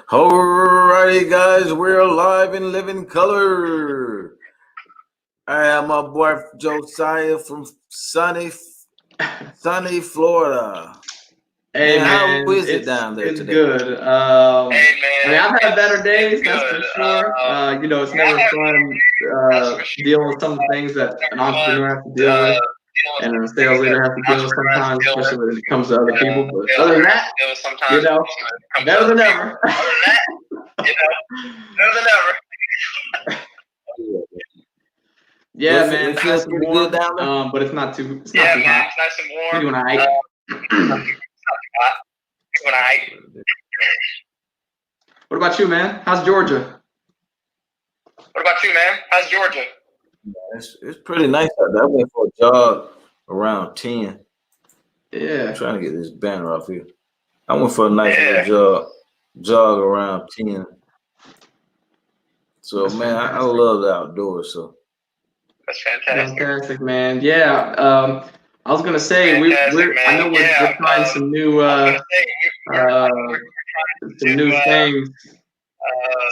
Alrighty, guys, we're live in living color. I am my boy Josiah from sunny Florida. Hey Man, man, how is it down there it's today? good. Hey man, I mean, I've had better days, it's that's for good. sure. It's never fun That's for sure. dealing with some of the things that an Fun entrepreneur has to deal with, dealing and with a some sales things leader that has to deal with entrepreneurs sometimes, deal with, especially when it comes to other people. But sales other than leaders that, deal with sometimes. you know, Comes better to than other ever. people. Other than that, better than ever. Yeah, It man, feels nice and pretty good warm. down there. But it's not too Yeah, too man, hot. it's nice and We warm. doing all right. It's not too hot. Doing all right. What about you, man? How's Georgia? What about you, man? How's Georgia? It's pretty nice out there. I went for a jog around 10. Yeah. I'm trying to get this banner off here. I went for a nice Yeah. little jog around 10. So That's man, I fantastic. love the outdoors. So That's fantastic. Fantastic, man. Yeah. I was gonna say Fantastic, I man. know we're trying some new I was gonna say some new things.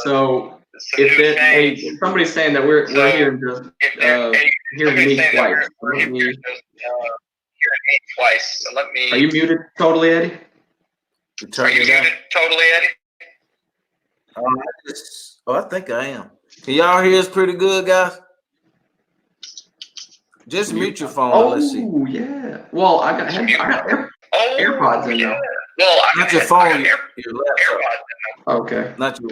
So if somebody's saying that we're hearing just hearing me twice. So let me. hearing me twice. So let me. Are you muted totally, Eddie? Are you muted totally, Eddie? I think I am. Can y'all hear us pretty good, guys? Just mute your phone. Oh, let's see. Yeah. Well, I got AirPods in there. Well, not your phone, your laptop. Okay. Not your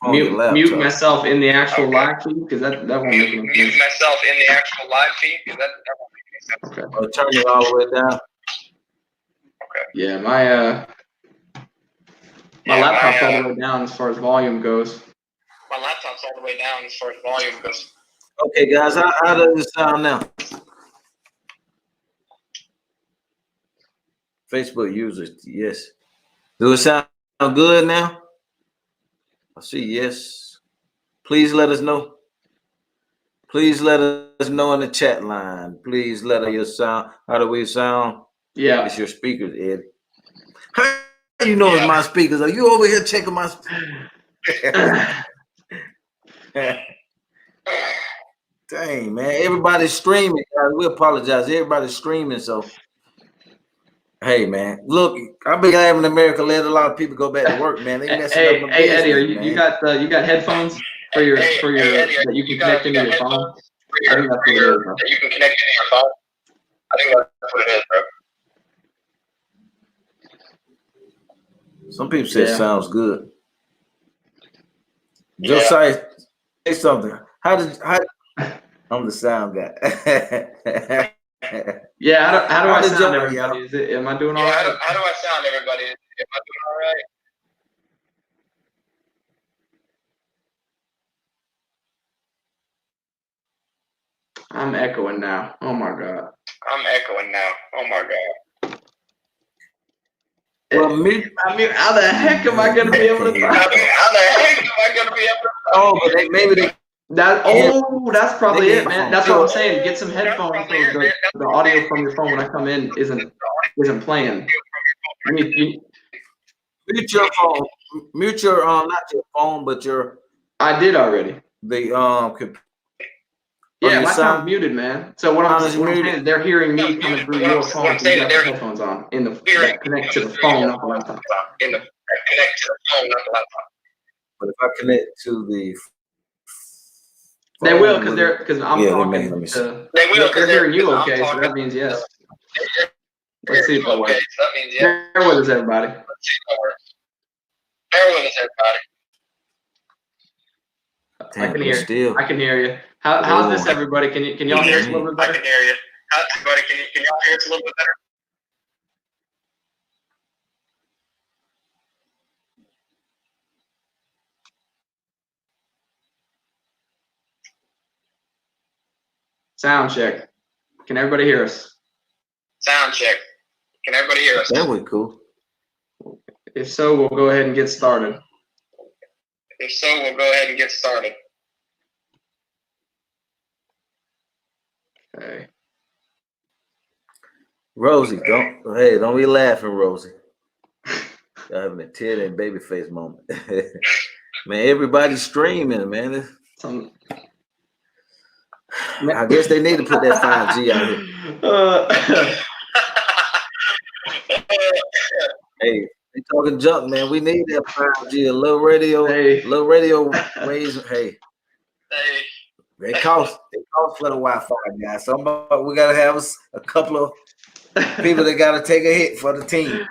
phone, your laptop. Mute myself in the actual live feed because that won't make any sense. Mute myself in the actual live feed because that won't make any sense. Okay. Or turn it all the way down. Okay. Yeah, my laptop's all the way down as far as volume goes. My laptop's all the way down as far as volume goes. Okay, guys, how does it sound now? Facebook users, yes. Do it sound good now? I see yes. Please let us know. Please let us know in the chat line. Please let us sound. How do we sound? Yeah. It's your speakers, Ed. How you know it's my speakers? Are you over here checking my Dang, man. Everybody's streaming, guys. We apologize. Everybody's streaming, so hey, man. Look, I've been having America let a lot of people go back to work, man. They messing up my business, Eddie, man. you got headphones for your that you can connect into your phone? I think that's what it is, bro. That you can connect into your phone. I think that's what it is, bro. Some people say it sounds good. Josiah, say something. How I'm the sound guy. Yeah, how do I sound, everybody? Am I doing all right? How do I sound, everybody? Am I doing all right? I'm echoing now. Oh my god. I'm echoing now. Oh my god. Well, how the heck am I gonna be able to? How the heck am I gonna be able to? Oh, but maybe they. That's probably it, man. That's what I'm saying. Get some headphones so the audio from your phone when I come in isn't playing. Mute your phone. Mute your not your phone, but your. I did already. Yeah, my sound's muted, man. So what I'm saying is they're hearing me coming through your phone. You got the headphones on that connect to the phone, not the laptop. Connect to the phone, not the laptop. But if I connect to the they will because I'm talking to. They will because they're hearing you okay, so that means yes. Let's see if that works. Bear with us, everybody. Bear with us, everybody. I can hear you. How's this, everybody? Can y'all hear us a little bit better? I can hear you. Everybody, can y'all hear us a little bit better? Sound check. Can everybody hear us? Sound check. Can everybody hear us? That would cool. If so, we'll go ahead and get started. Okay. Rosie, don't be laughing, Rosie. Y'all having a Teddy and Babyface moment. Man, everybody's streaming, man. Some. I guess they need to put that 5G out here. Hey, they talking junk, man. We need that 5G, a little radio, waves. Hey, they cost for the Wi-Fi, guys. Somebody, we gotta have a couple of people that gotta take a hit for the team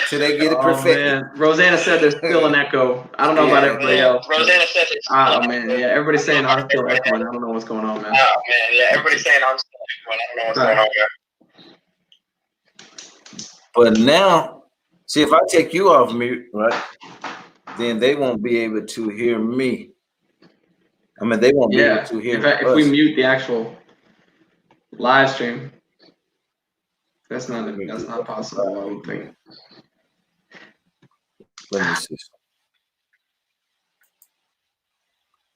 till they get it perfected. Man. Rosanna said there's still an echo. I don't know about everybody else. Rosanna said there's still an echo. Man, yeah, everybody's saying I'm still echoing. I don't know what's going on, man. Oh man, yeah, everybody's saying I'm still echoing. I don't know what's going on, man. But now, see, if I take you off mute, right, then they won't be able to hear me. I mean, they won't be able to hear us. If we mute the actual live stream, that's not possible, I don't think. Let me see.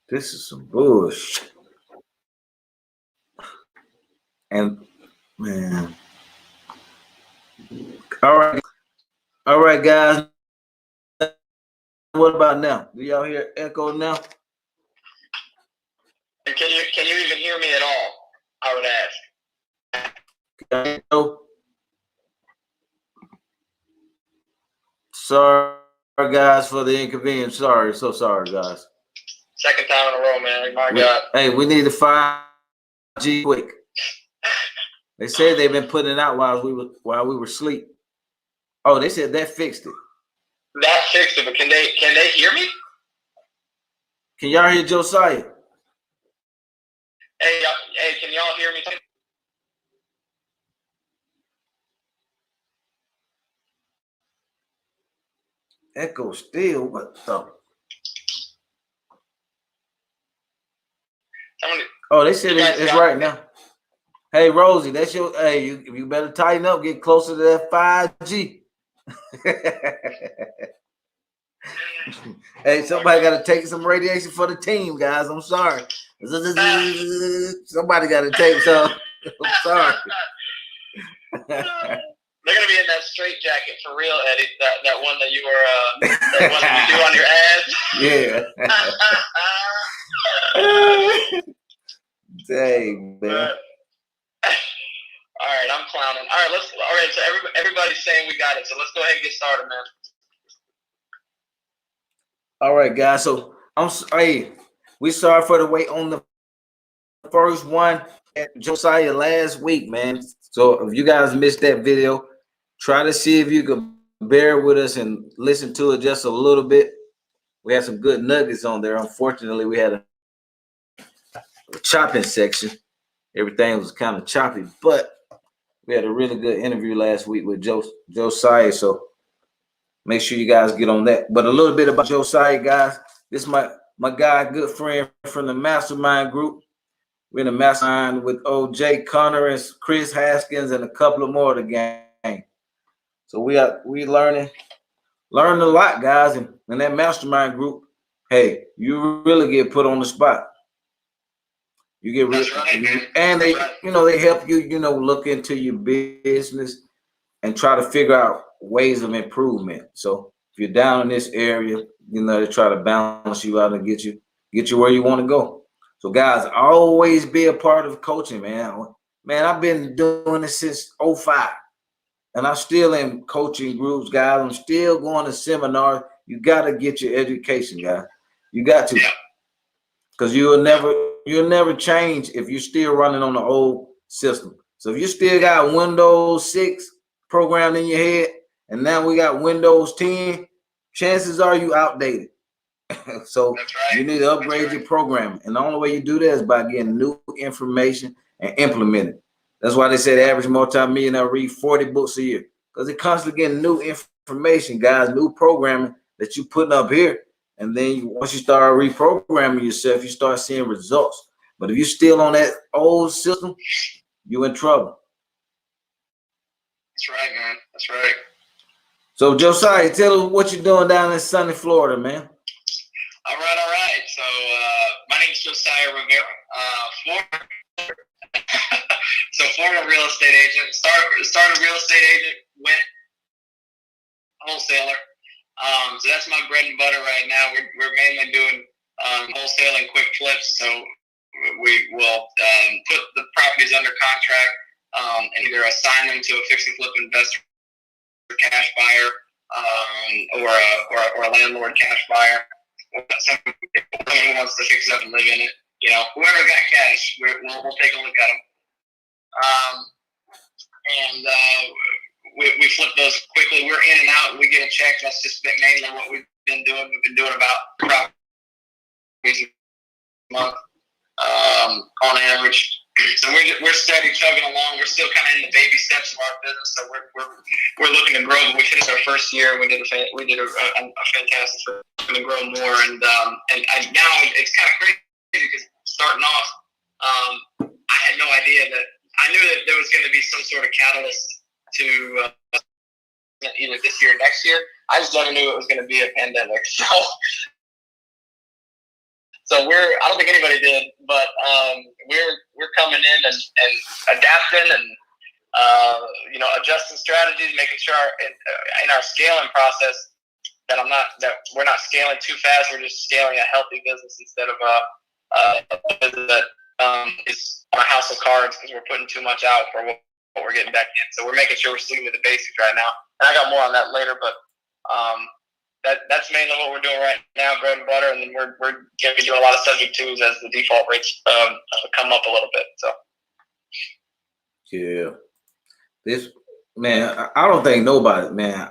This is some bullshit. And man. All right, guys. What about now? Do y'all hear echo now? Can you even hear me at all? I would ask. Sorry, guys, for the inconvenience. So sorry, guys. Second time in a row, man. My God. Hey, we need the 5G quick. They said they've been putting it out while we were asleep. Oh, they said that fixed it. That fixed it, but can they hear me? Can y'all hear Josiah? Hey, can y'all hear me too? Echo still, what the? Oh, they said it's right now. Hey, Rosie, that's your. Hey, you better tighten up, get closer to that 5G. Hey, somebody got to take some radiation for the team, guys. I'm sorry. Somebody got to take some. I'm sorry. They're gonna be in that straight jacket for real, Eddie. That one that you were that one that you do on your ads. Yeah. Dang, man. All right, I'm clowning. All right, so everybody's saying we got it. So let's go ahead and get started, man. All right, guys. So we sorry for the wait on the first one at Josiah last week, man. So if you guys missed that video, try to see if you can bear with us and listen to it just a little bit. We had some good nuggets on there. Unfortunately, we had a chopping section. Everything was kind of choppy, but we had a really good interview last week with Josiah. So make sure you guys get on that. But a little bit about Josiah, guys. This is my guy, good friend from the mastermind group. We're in the mastermind with OJ Connor and Chris Haskins and a couple of more of the gang. So we learning a lot, guys. And in that mastermind group, hey, you really get put on the spot. You get really, and they help you, look into your business and try to figure out ways of improvement. So if you're down in this area, they try to balance you out and get you where you want to go. So guys, always be a part of coaching, man. Man, I've been doing this since 2005. And I still am coaching groups, guys. I'm still going to seminars. You got to get your education, guys. You got to. Because you'll never change if you're still running on the old system. So if you still got Windows 6 programmed in your head, and now we got Windows 10, chances are you outdated. So you need to upgrade your programming. And the only way you do that is by getting new information and implement it. That's why they say the average multi-millionaire read 40 books a year. Because they're constantly getting new information, guys, new programming that you're putting up here. And then once you start reprogramming yourself, you start seeing results. But if you're still on that old system, you're in trouble. That's right, man. That's right. So, Josiah, tell us what you're doing down in sunny Florida, man. All right. So, my name is Josiah Rivera. Florida. So, Florida real estate agent. Started real estate agent. wholesaler. So that's my bread and butter right now. We're mainly doing wholesaling quick flips. So we will put the properties under contract and either assign them to a fix and flip investor, cash buyer, or a landlord cash buyer. Someone who wants to fix it up and live in it. You know, whoever got cash, we'll take a look at them. We flip those quickly. We're in and out. We get a check. That's just mainly what we've been doing. We've been doing about a month on average. So we're steady chugging along. We're still kind of in the baby steps of our business. So we're looking to grow. But we finished our first year. We did a fantastic. We're going to grow more. And now it's kind of crazy because starting off, I had no idea that. I knew that there was going to be some sort of catalyst to either this year or next year. I just never knew it was going to be a pandemic. So I don't think anybody did, but we're coming in and adapting and adjusting strategies, making sure in our scaling process that we're not scaling too fast. We're just scaling a healthy business instead of a business that is on a house of cards because we're putting too much out for what we're getting back in. So we're making sure we're sticking to the basics right now. And I got more on that later, but that's mainly what we're doing right now, bread and butter. And then we're going to be doing a lot of subject twos as the default rates come up a little bit. So yeah, this man, I don't think nobody, man.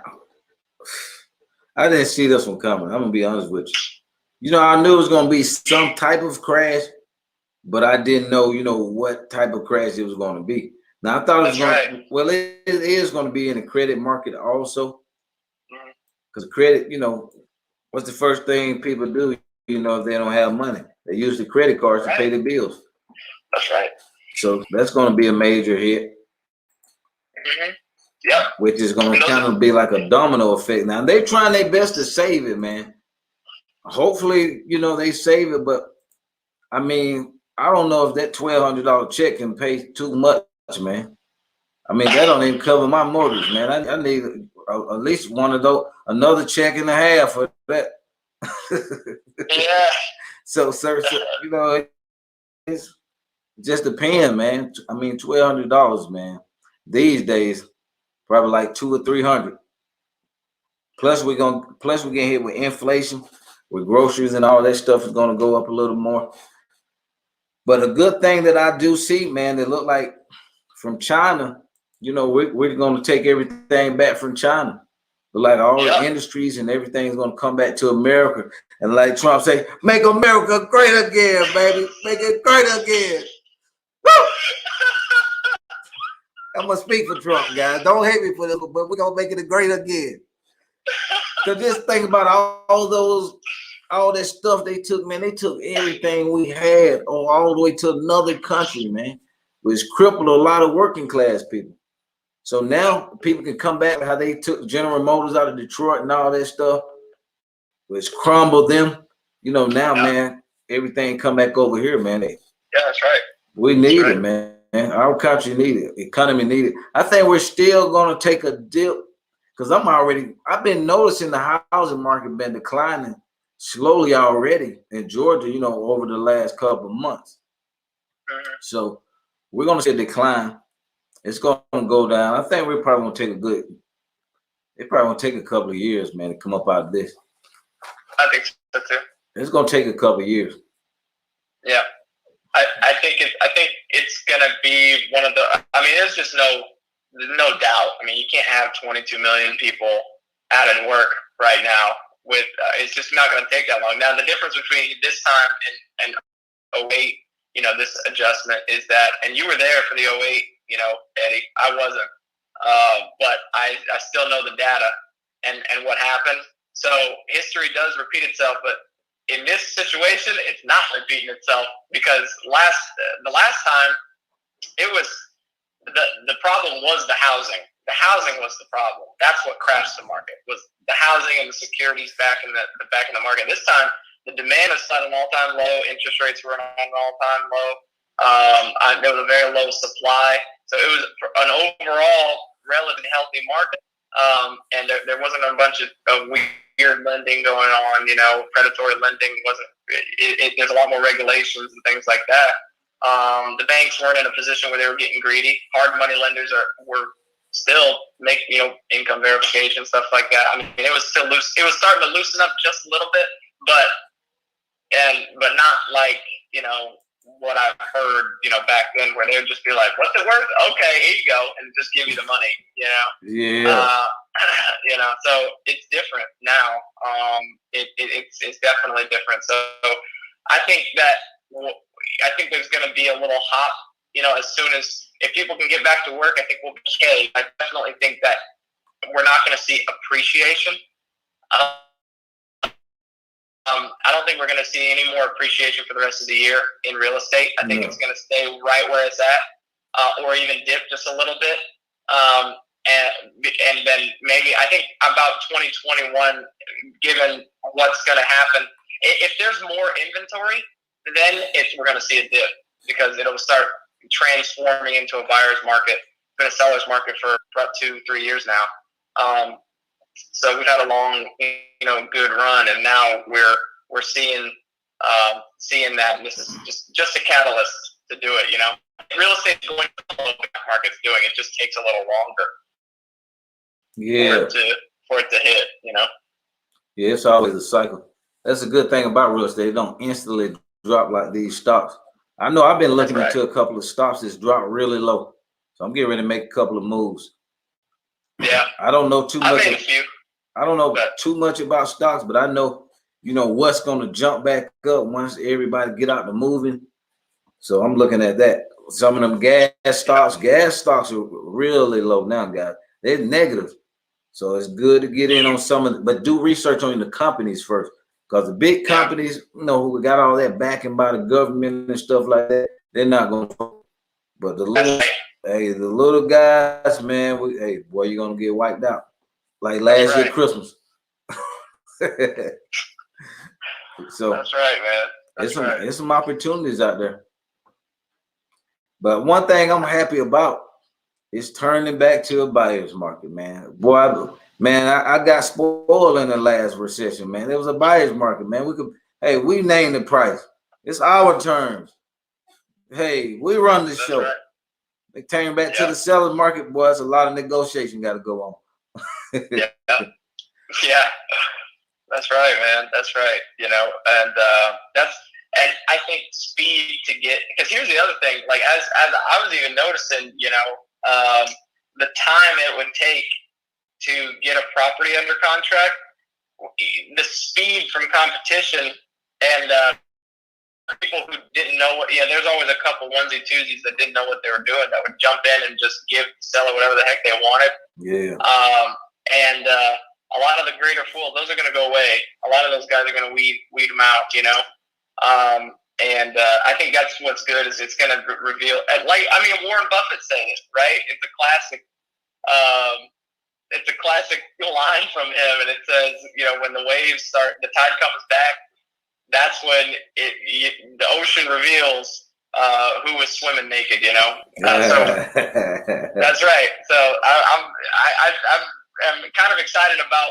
I didn't see this one coming. I'm gonna be honest with you. You know, I knew it was gonna be some type of crash, but I didn't know, what type of crash it was going to be. Now, I thought it was well, it is going to be in the credit market also. Because credit, what's the first thing people do, if they don't have money? They use the credit cards to pay their bills. That's right. So that's going to be a major hit. Mm-hmm. Yeah. Which is going to kind of be like a domino effect. Now, they're trying their best to save it, man. Hopefully, they save it, but I mean, I don't know if that $1,200 check can pay too much, man. I mean, that don't even cover my mortgage, man. I need at least one of those, another check and a half for that. Yeah. So, sir, it's just depends, man. I mean, $1,200, man. These days, probably like $200 or $300. Plus, we get hit with inflation, with groceries and all that stuff is gonna go up a little more. But a good thing that I do see, man, that look like from China, we're going to take everything back from China. But like all the industries and everything's going to come back to America. And like Trump say, make America great again, baby. Make it great again. Woo! I'm going to speak for Trump, guys. Don't hate me for this, but we're going to make it great again. So just think about all that stuff they took, man. They took everything we had all the way to another country, man, which crippled a lot of working class people. So now people can come back how they took General Motors out of Detroit and all that stuff, which crumbled them. Now, man, everything come back over here, man. Yeah, that's right. We need it, man. Our country need it. Economy need it. I think we're still going to take a dip because I've been noticing the housing market been declining slowly already in Georgia, over the last couple of months. So we're going to see a decline. It's going to go down. I think we're probably going to take it's probably going to take a couple of years, man, to come up out of this. I think so too. It's going to take a couple of years. Yeah. I think it's going to be one of the, there's just no doubt. I mean, you can't have 22 million people out of work right now. It's just not going to take that long. Now, the difference between this time and 08, this adjustment is that, and you were there for the 08, Eddie, I wasn't, but I still know the data and what happened. So history does repeat itself, but in this situation, it's not repeating itself because the last time it was the problem was the housing. The housing was the problem. That's what crashed the market, was the housing and the securities back in the market. This time, the demand is at an all-time low. Interest rates were at an all-time low. There was a very low supply. So it was an overall relatively healthy market. and there wasn't a bunch of weird lending going on. You know, predatory lending wasn't. There's a lot more regulations and things like that. The banks weren't in a position where they were getting greedy. Hard money lenders were still making, income verification, stuff like that. I mean, it was still loose. It was starting to loosen up just a little bit, but not like, what I've heard, back then, where they would just be like, "What's it worth? Okay, here you go," and just give you the money, Yeah. So it's different now. It's definitely different. So I think there's going to be a little hop, as soon as, if people can get back to work, I think we'll be okay. I definitely think that we're not going to see appreciation. I don't think we're going to see any more appreciation for the rest of the year in real estate. I think it's going to stay right where it's at, or even dip just a little bit. And then maybe, I think about 2021, given what's going to happen, if there's more inventory, then we're going to see a dip, because it'll start transforming into a buyer's market, been a seller's market for about 2-3 years now. So we've had a long, good run, and now we're seeing that, and this is just a catalyst to do it. Real estate is going to the market's doing it. Just takes a little longer. Yeah. For it to hit. Yeah, it's always a cycle. That's a good thing about real estate. It don't instantly drop like these stocks. I know I've been looking into a couple of stocks that's dropped really low, so I'm getting ready to make a couple of moves. Yeah. I don't know too much. I made a few. I don't know too much about stocks, but I know, what's going to jump back up once everybody get out to moving. So I'm looking at that. Some of them gas stocks are really low now, guys. They're negative. So it's good to get in on some of it, but do research on the companies first, because the big companies, who got all that backing by the government and stuff like that, they're not going to. But the little guys, man, you're going to get wiped out. Like last year Christmas. So that's right, man. There's some opportunities out there. But one thing I'm happy about is turning back to a buyer's market, man. Boy, I got spoiled in the last recession, man. It was a buyer's market, man. We named the price. It's our terms. Hey, we run the show. Right. They turn back to the seller's market, boy. It's a lot of negotiation got to go on. Yeah, that's right, man. That's right. And I think speed to get, because here's the other thing. Like as I was even noticing, the time it would take to get a property under contract, the speed from competition, and people who didn't know there's always a couple onesie twosies that didn't know what they were doing that would jump in and just give the seller whatever the heck they wanted. Yeah. And a lot of the greater fools, those are going to go away. A lot of those guys are going to weed them out, And I think that's what's good, is it's going to reveal. Warren Buffett's saying it, right? It's a classic. It's a classic line from him, and it says, when the waves start, the tide comes back. That's when the ocean reveals who was swimming naked. So that's right. So I'm kind of excited about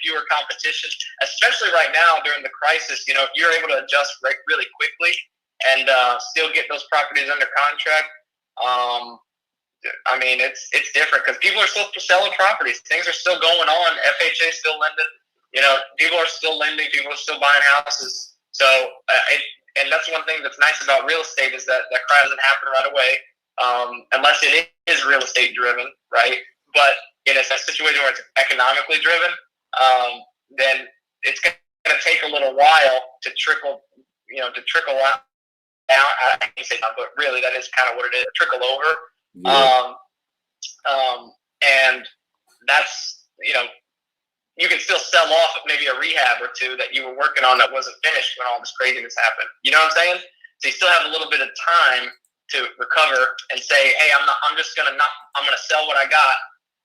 fewer competition, especially right now during the crisis. If you're able to adjust really quickly and still get those properties under contract, it's different, because people are still selling properties. Things are still going on. FHA is still lending. People are still lending. People are still buying houses. So, and that's one thing that's nice about real estate, is that crime doesn't happen right away, unless it is real estate driven, right? But in a situation where it's economically driven, then it's going to take a little while to trickle out. Now, I can't say that, but really that is kind of what it is, trickle over. Yeah. And that's, you can still sell off maybe a rehab or two that you were working on that wasn't finished when all this craziness happened. You know what I'm saying? So you still have a little bit of time to recover and say, hey, I'm going to sell what I got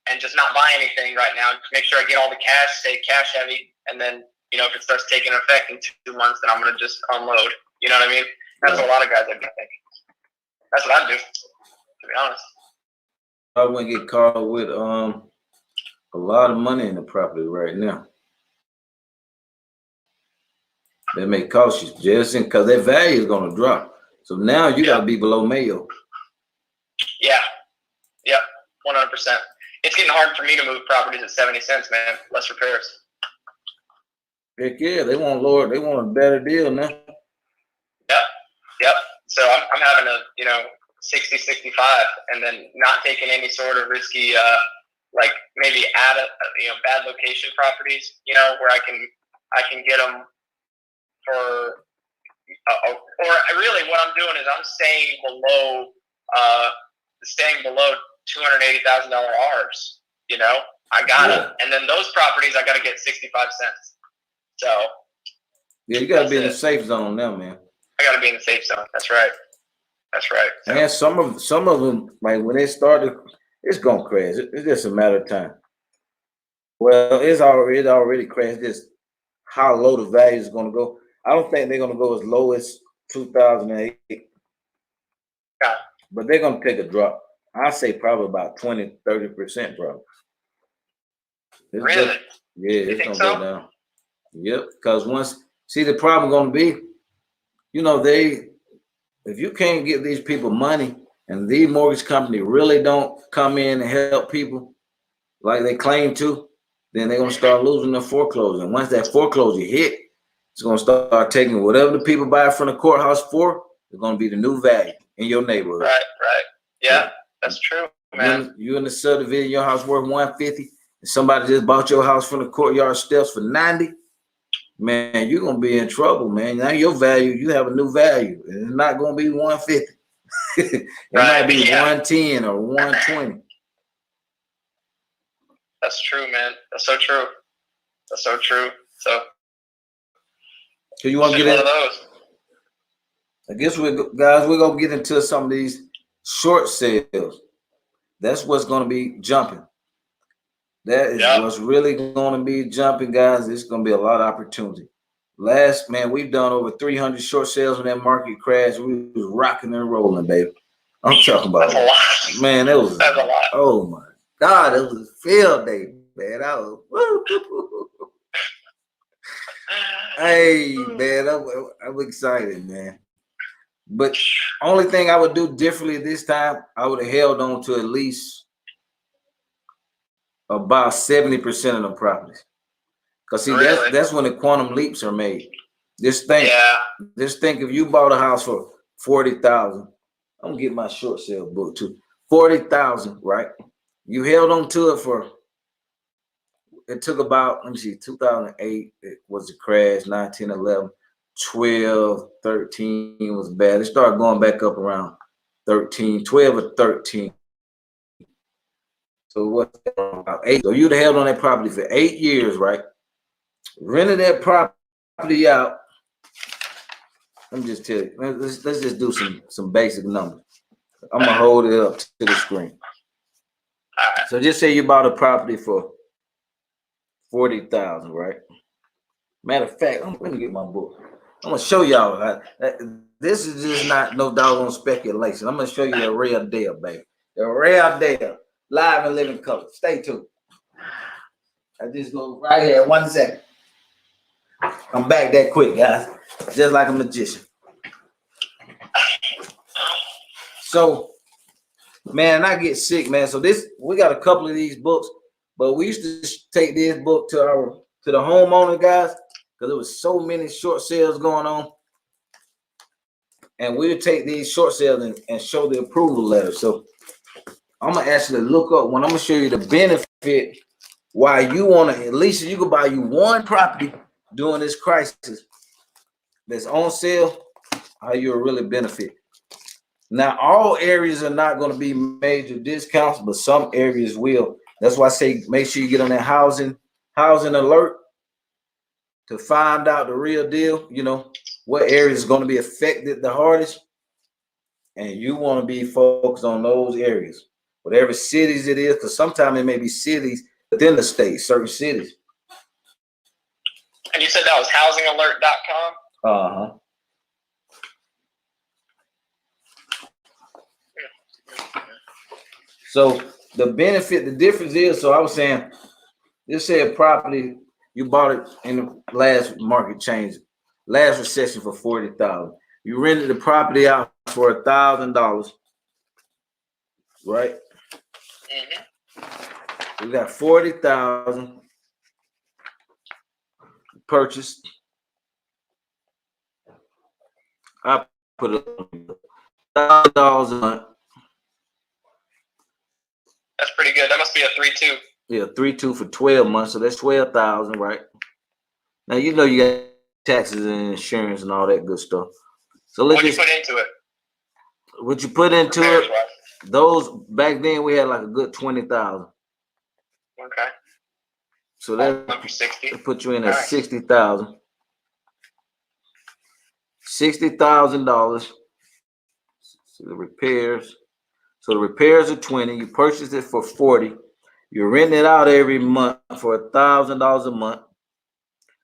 and just not buy anything right now. Just make sure I get all the cash, stay cash heavy. And then, if it starts taking effect in 2 months, then I'm going to just unload. You know what I mean? That's what a lot of guys are doing. That's what I do, to be honest. I wouldn't get caught with a lot of money in the property right now. That may cost you just because their value is going to drop. So now you got to be below Mayo. Yeah. Yep. 100%. It's getting hard for me to move properties at 70 cents, man. Less repairs. Heck yeah, they want lower. They want a better deal now. Yep. So I'm having a 60, 65, and then not taking any sort of risky like maybe add bad location properties, where I can get them for or really what I'm doing is I'm staying below $280,000 R's. I gotta, and then those properties I gotta get 65 cents. So yeah, you gotta be in the safe zone now, man. I gotta be in the safe zone. That's right. So, and some of them, like when they started, it's gonna crash. It's just a matter of time. Well, it already crashed. Just how low the value is gonna go. I don't think they're gonna go as low as 2008. Yeah. But they're gonna take a drop. I say probably about 20-30% drop. Really? It's gonna go down. Yep. Because the problem gonna be, if you can't give these people money and the mortgage company really don't come in and help people like they claim to, then they're gonna start losing their foreclosure. And once that foreclosure hit, it's gonna start taking whatever the people buy from the courthouse for, it's gonna be the new value in your neighborhood. Right. Yeah, that's true, man. You in the subdivision, your house worth 150, and somebody just bought your house from the courtyard steps for 90. Man, you're gonna be in trouble, man. Now your value, you have a new value. It's not gonna be 150. It might be 110 or 120. That's true, man. That's so true. So you want to get into those? I guess we're gonna get into some of these short sales. That's what's gonna be jumping. That is what's really going to be jumping, guys. It's going to be a lot of opportunity. We've done over 300 short sales when that market crashed. We was rocking and rolling, baby. I'm talking about that's a lot. Man, that was that's a lot. Oh my God, it was a field day, man. Hey, man, I'm excited, man. But only thing I would do differently this time, I would have held on to at least about 70% of the properties. Because that's when the quantum leaps are made. Just think if you bought a house for $40,000. I'm gonna get my short sale book too. $40,000, right? You held on to it it took about, 2008, it was a crash, 19, 11, 12, 13 was bad. It started going back up around 13, 12 or 13. So what's about 8? So you'd have held on that property for 8 years, right? Rented that property out. Let me just tell you. Let's just do some basic numbers. I'm gonna hold it up to the screen. So just say you bought a property for $40,000, right? Matter of fact, let me get my book. I'm gonna show y'all. This is just not no doggone speculation. I'm gonna show you the real deal, baby. The real deal. Live and living color. Stay tuned. I just go right here. 1 second. I'm back that quick, guys. Just like a magician. So, man, I get sick, man. So we got a couple of these books, but we used to take this book to the homeowner guys because there was so many short sales going on, and we would take these short sales and show the approval letter. So I'm gonna actually look up when I'm gonna show you the benefit why you want to. At least you can buy you one property during this crisis that's on sale. How you'll really benefit. Now, all areas are not going to be major discounts, but some areas will. That's why I say make sure you get on that housing alert to find out the real deal. What area is going to be affected the hardest, and you want to be focused on those areas, whatever cities it is, because sometimes it may be cities within the state, certain cities. And you said that was housingalert.com? Uh-huh. So the difference is, so I was saying, Just say a property you bought it in the last market change, last recession for 40,000. You rented the property out for $1,000, right? Mm-hmm. We got 40,000 purchased. I put it $1,000 a month. That's pretty good. That must be a 3-2. Yeah, 3-2 for 12 months, so that's 12,000, right? Now you know you got taxes and insurance and all that good stuff. So let's what you put into it? What you put into Repairs, it? right? Those back then we had like a good 20,000. Okay. So that put you in at 60,000. $60,000. So the repairs. So the repairs are 20. You purchased it for 40. You're renting it out every month for $1,000 a month,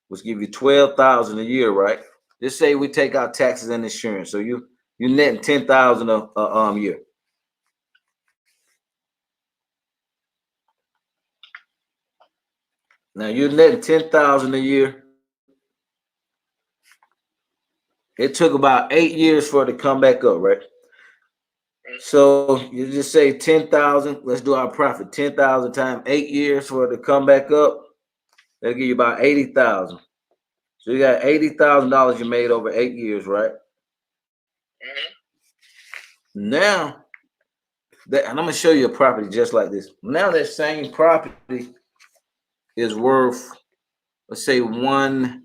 which give you 12,000 a year, right? Just say we take out taxes and insurance. So you netting 10,000 a year. Now you're netting 10,000 a year. It took about 8 years for it to come back up, right? So you just say 10,000. Let's do our profit. 10,000 times 8 years for it to come back up. That'll give you about 80,000. So you got $80,000 you made over 8 years, right? Now that, and I'm gonna show you a property just like this. Now that same property is worth, let's say I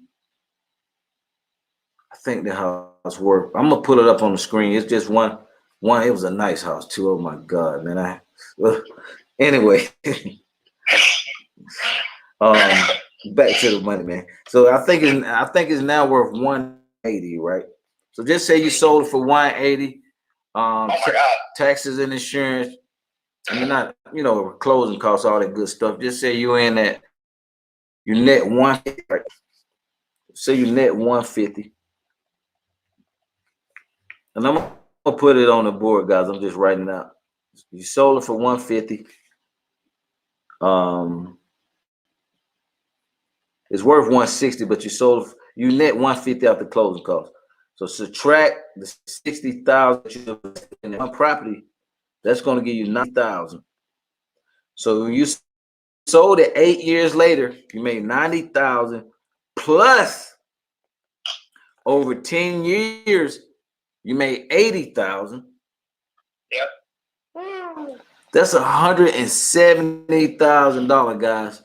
think the house worth. I'm gonna put it up on the screen. It's just one. It was a nice house too. Oh my God, man! Anyway, back to the money, man. So I think it's now worth 180, right? So just say you sold it for 180. Oh my God. Taxes and insurance. I mean, not closing costs, all that good stuff. Just say you in at you net 150. Right? Say you net 150. And I'm gonna put it on the board, guys. I'm just writing it out. You sold it for 150. It's worth 160, but you net 150 out the closing cost. So subtract the 60,000 in one property, that's gonna give you 90,000. So when you sold it 8 years later, you made 90,000 plus over 10 years, you made 80,000. Yep. That's $170,000, guys.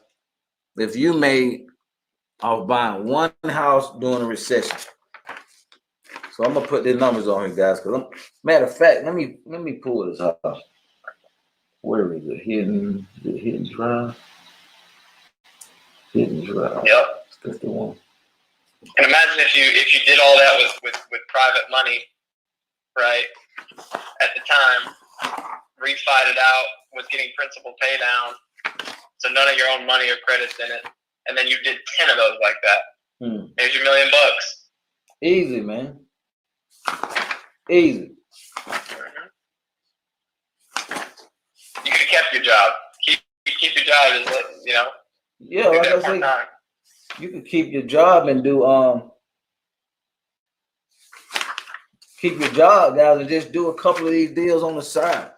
If you made off buying one house during a recession. So I'm gonna put the numbers on here, guys. Because matter of fact, let me pull this up. Where is it? Hidden drive. Hidden drive. Yep. That's the one. And imagine if you did all that with private money, right? At the time, refied it out, was getting principal pay down, so none of your own money or credits in it, and then you did 10 of those like that. There's your $1 million. Easy, man. Easy. Mm-hmm. You could have kept your job. Keep your job, Yeah, like I say, you could keep your job and do keep your job, guys, and just do a couple of these deals on the side.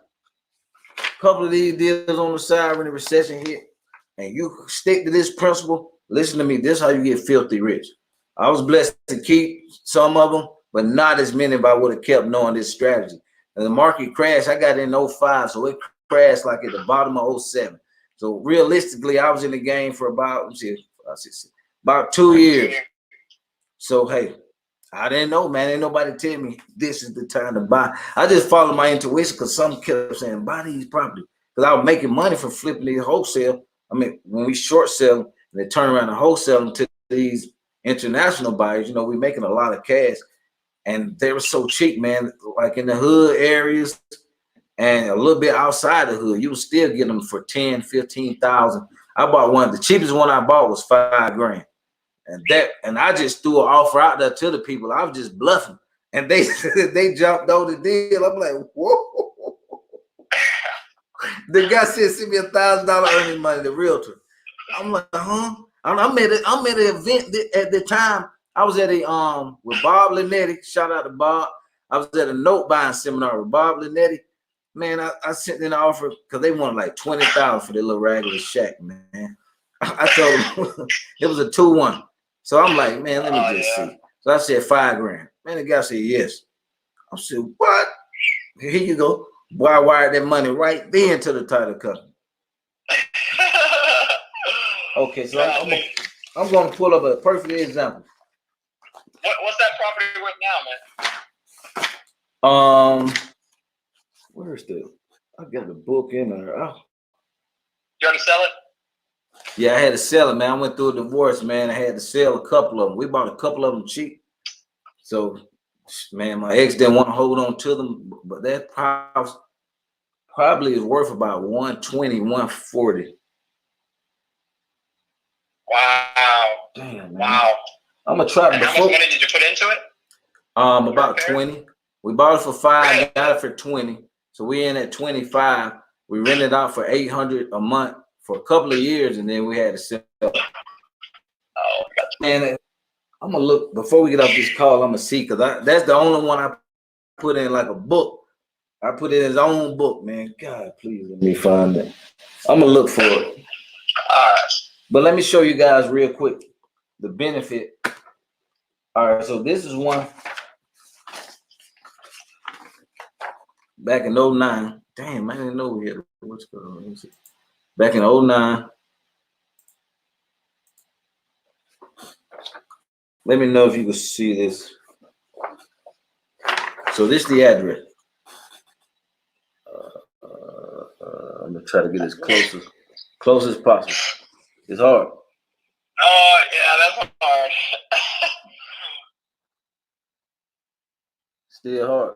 When the recession hit, and you stick to this principle. Listen to me. This is how you get filthy rich. I was blessed to keep some of them, but not as many if I would have kept knowing this strategy. And the market crashed. I got in 05, so it crashed like at the bottom of 07. So realistically, I was in the game for about 2 years. So hey, I didn't know, man. Ain't nobody tell me this is the time to buy. I just followed my intuition because some kept saying buy these properties. Because I was making money from flipping these wholesale. I mean, when we short sell and they turn around and wholesale them to these international buyers, we're making a lot of cash. And they were so cheap, man. Like in the hood areas and a little bit outside the hood, you would still get them for 10, 15,000. I bought one. The cheapest one I bought was $5,000. And I just threw an offer out there to the people. I was just bluffing. And they jumped on the deal. I'm like, whoa. The guy said, send me $1,000 earning money, the realtor. I'm like, huh? I'm at an event at the time. I was at a with Bob Linetti. Shout out to Bob. I was at a note buying seminar with Bob Linetti. Man, I sent in an offer because they wanted like 20,000 for their little regular shack, man. I told them it was a 2-1. So I'm like, man, let me just see. So I said $5,000. Man, the guy said yes. I said, what? Here you go. Boy, I wired that money right then to the title company. Okay, so I'm going to pull up a perfect example. What's that property worth now, man? Where's I got the book in there. Oh. You want to sell it? Yeah, I had to sell it, man. I went through a divorce, man. I had to sell a couple of them. We bought a couple of them cheap. So, man, my ex didn't want to hold on to them, but that house probably is worth about 120, 140. Wow. Damn, man. Wow. I'm gonna try. And how much money did you put into it? About 20. We bought it for 5, got it for 20. So we in at 25. We rented it out for 800 a month for a couple of years, and then we had to sell it. Oh, gotcha. Man, I'm gonna look before we get off this call. I'm gonna see because that's the only one I put in like a book. I put in his own book, man. God, please let me find it. I'm gonna look for it. All right. But let me show you guys real quick the benefit. All right, so this is one back in 09. Damn, I didn't know we had what's going on. Back in 09. Let me know if you can see this. So this is the address. I'm gonna try to get as close as possible. It's hard. Oh yeah, that's hard. Still hard.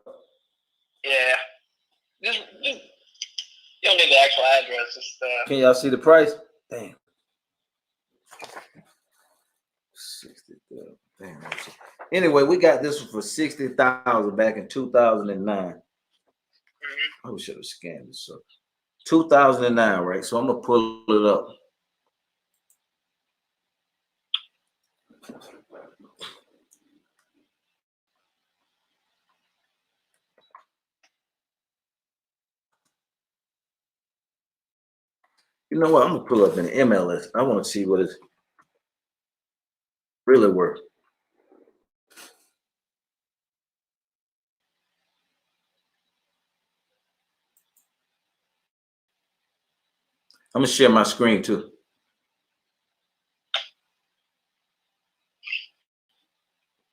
Yeah. Just you don't need the actual address. Just Can y'all see the price? Damn. 60,000. Damn. Anyway, we got this one for 60,000 back in 2009. I wish I would scanned this up. 2009, right? So I'm gonna pull it up. You know what? I'm gonna pull up an MLS. I want to see what it's really worth. I'm gonna share my screen too.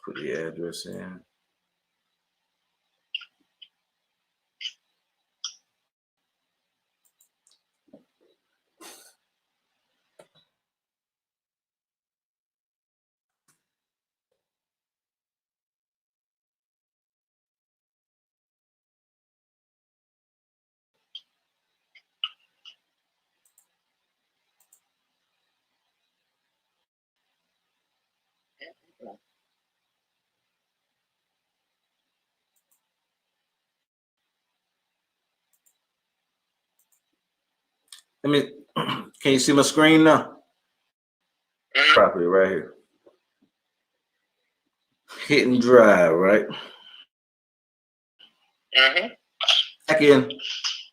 Put the address in. Let me. Can you see my screen now? Property right here. Hit and drive, right? Back in,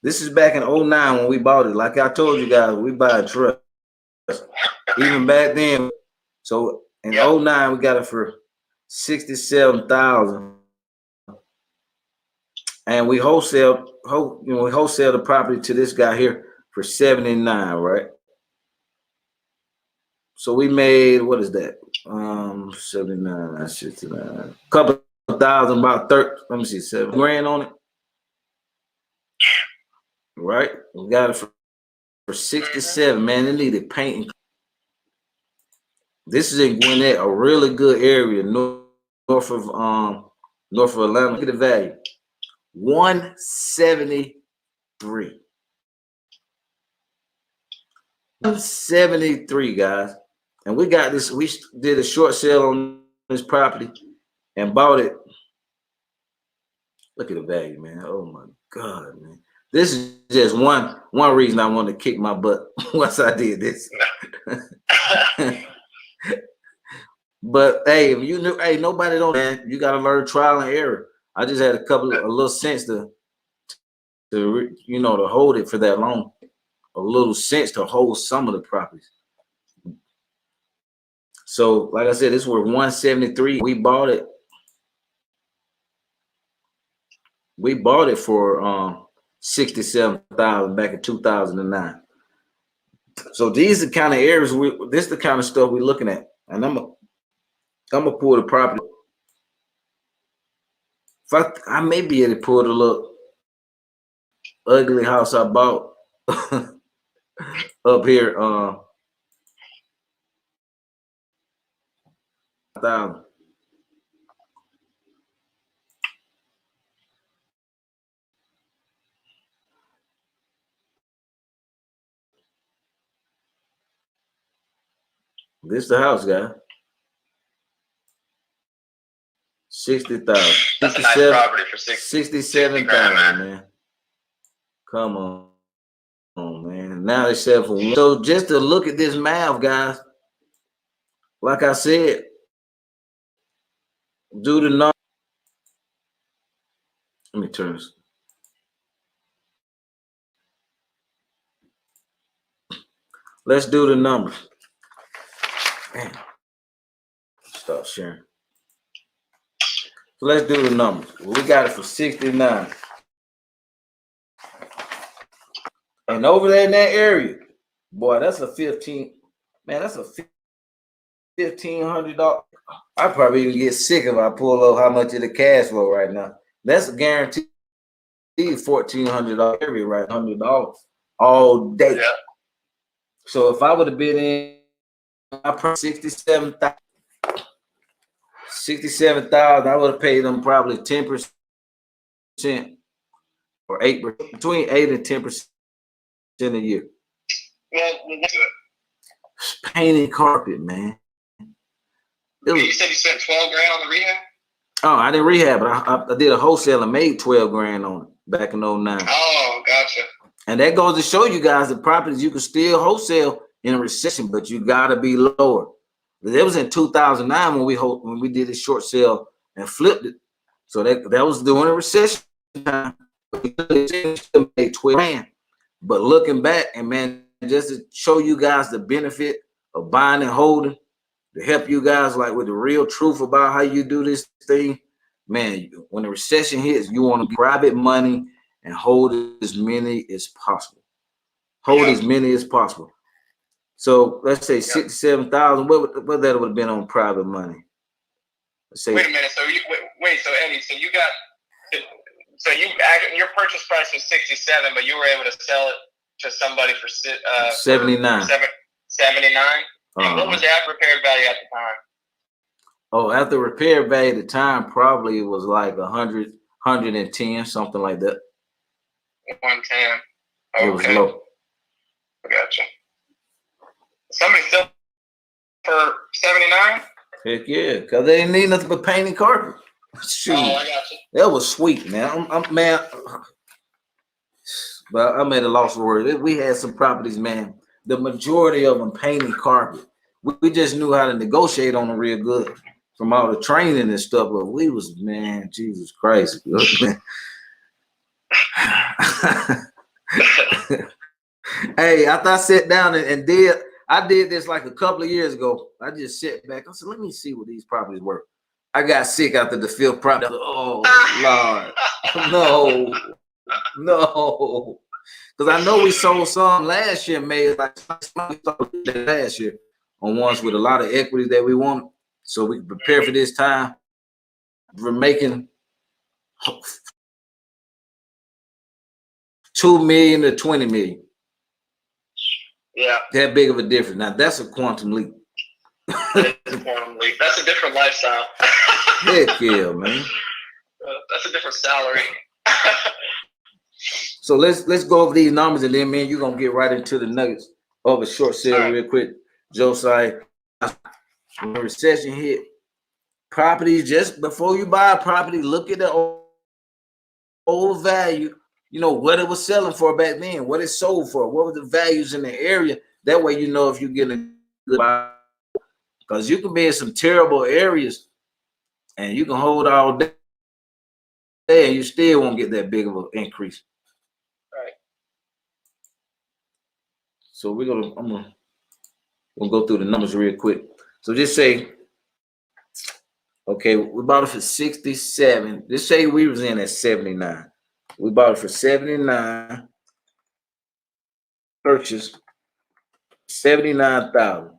this is back in 09 when we bought it. Like I told you guys, we buy a truck. Even back then. So in 09, we got it for 67,000. And we wholesale the property to this guy here for 79, right? So we made, what is that? 79, 69. Couple of thousand, about 30, let me see, $7,000 on it. Right? We got it for 67, man. It needed painting. This is in Gwinnett, a really good area, north of Atlanta. Look at the value. 173. 173, guys. And we got this. We did a short sale on this property and bought it. Look at the value, man. Oh my God, man. This is just one reason I wanted to kick my butt once I did this. But hey, if you knew, hey, nobody don't, man. You got to learn trial and error. I just had a little sense to to hold it for that long. A little sense to hold some of the properties. So, like I said, this was 173. We bought it. We bought it for 67,000 back in 2009. So these are the kind of areas this is the kind of stuff we're looking at. And I'm gonna pull the property. I may be able to pull the little ugly house I bought up here. 1,000. This the house, guy. 60,000. That's a nice property for 67,000, man. Come on, man. Now they sell for one. So just to look at this math, guys. Like I said, do the number. Let me turn this. Let's do the numbers. Man. Stop sharing. So let's do the numbers. We got it for 69. And over there in that area, boy, that's a 15. Man, that's a $1,500. I probably even get sick if I pull up how much of the cash flow right now. That's a guaranteed $1,400 area, right? $100 all day. Yeah. So if I would have been in, I put 67,000. 67,000, I would have paid them probably 10% or 8%, between 8 and 10% a year. Well, Painted carpet, man. You said you spent 12 grand on the rehab? Oh, I didn't rehab, but I did a wholesale and made 12 grand on it back in 09. Oh, gotcha. And that goes to show you guys the properties you can still wholesale in a recession, but you gotta be lower. That was in 2009 when we did a short sale and flipped it. So that was during a recession time. We made 12 grand. But looking back, and man, just to show you guys the benefit of buying and holding, to help you guys like with the real truth about how you do this thing, man, when the recession hits, you want to private money and hold as many as possible. Hold as many as possible. So let's say 67,000. What that would have been on private money? Let's say. Wait a minute. So so Eddie, so you got, your purchase price was 67, but you were able to sell it to somebody for 79. 79. And what was the after repair value at the time? Oh, after repair value at the time, probably it was like 100, 110, something like that. 110. Okay. It was low. Gotcha. Somebody still for 79? Heck yeah, because they didn't need nothing but painting carpet. Shoot. Oh, I got you. That was sweet, man. I'm man. But I'm at a loss for words. We had some properties, man. The majority of them painted carpet. We just knew how to negotiate on them real good from all the training and stuff. But we was, man, Jesus Christ. Hey, after I sat down and did this like a couple of years ago. I just sat back. I said, let me see what these properties were. I got sick after the fifth property. Oh, Lord. No. Because I know we sold some last year, made like last year on ones with a lot of equity that we wanted. So we can prepare for this time. We're making $2 million to $20 million. Yeah. That big of a difference. Now that's a quantum leap. That's a different lifestyle. Heck yeah, man. That's a different salary. So let's go over these numbers, and then, man, you're gonna get right into the nuggets of a short sale real quick. Josiah, when the recession hit, properties, just before you buy a property, look at the old value. You know what it was selling for back then, what it sold for, what were the values in the area, That way, you know if you're getting a good buy, because you can be in some terrible areas and you can hold all day and you still won't get that big of an increase. Right. So we'll go through the numbers real quick. So just say, okay, we bought it for 67. Just say we was in at 79. We bought it for 79. Purchase 79,000.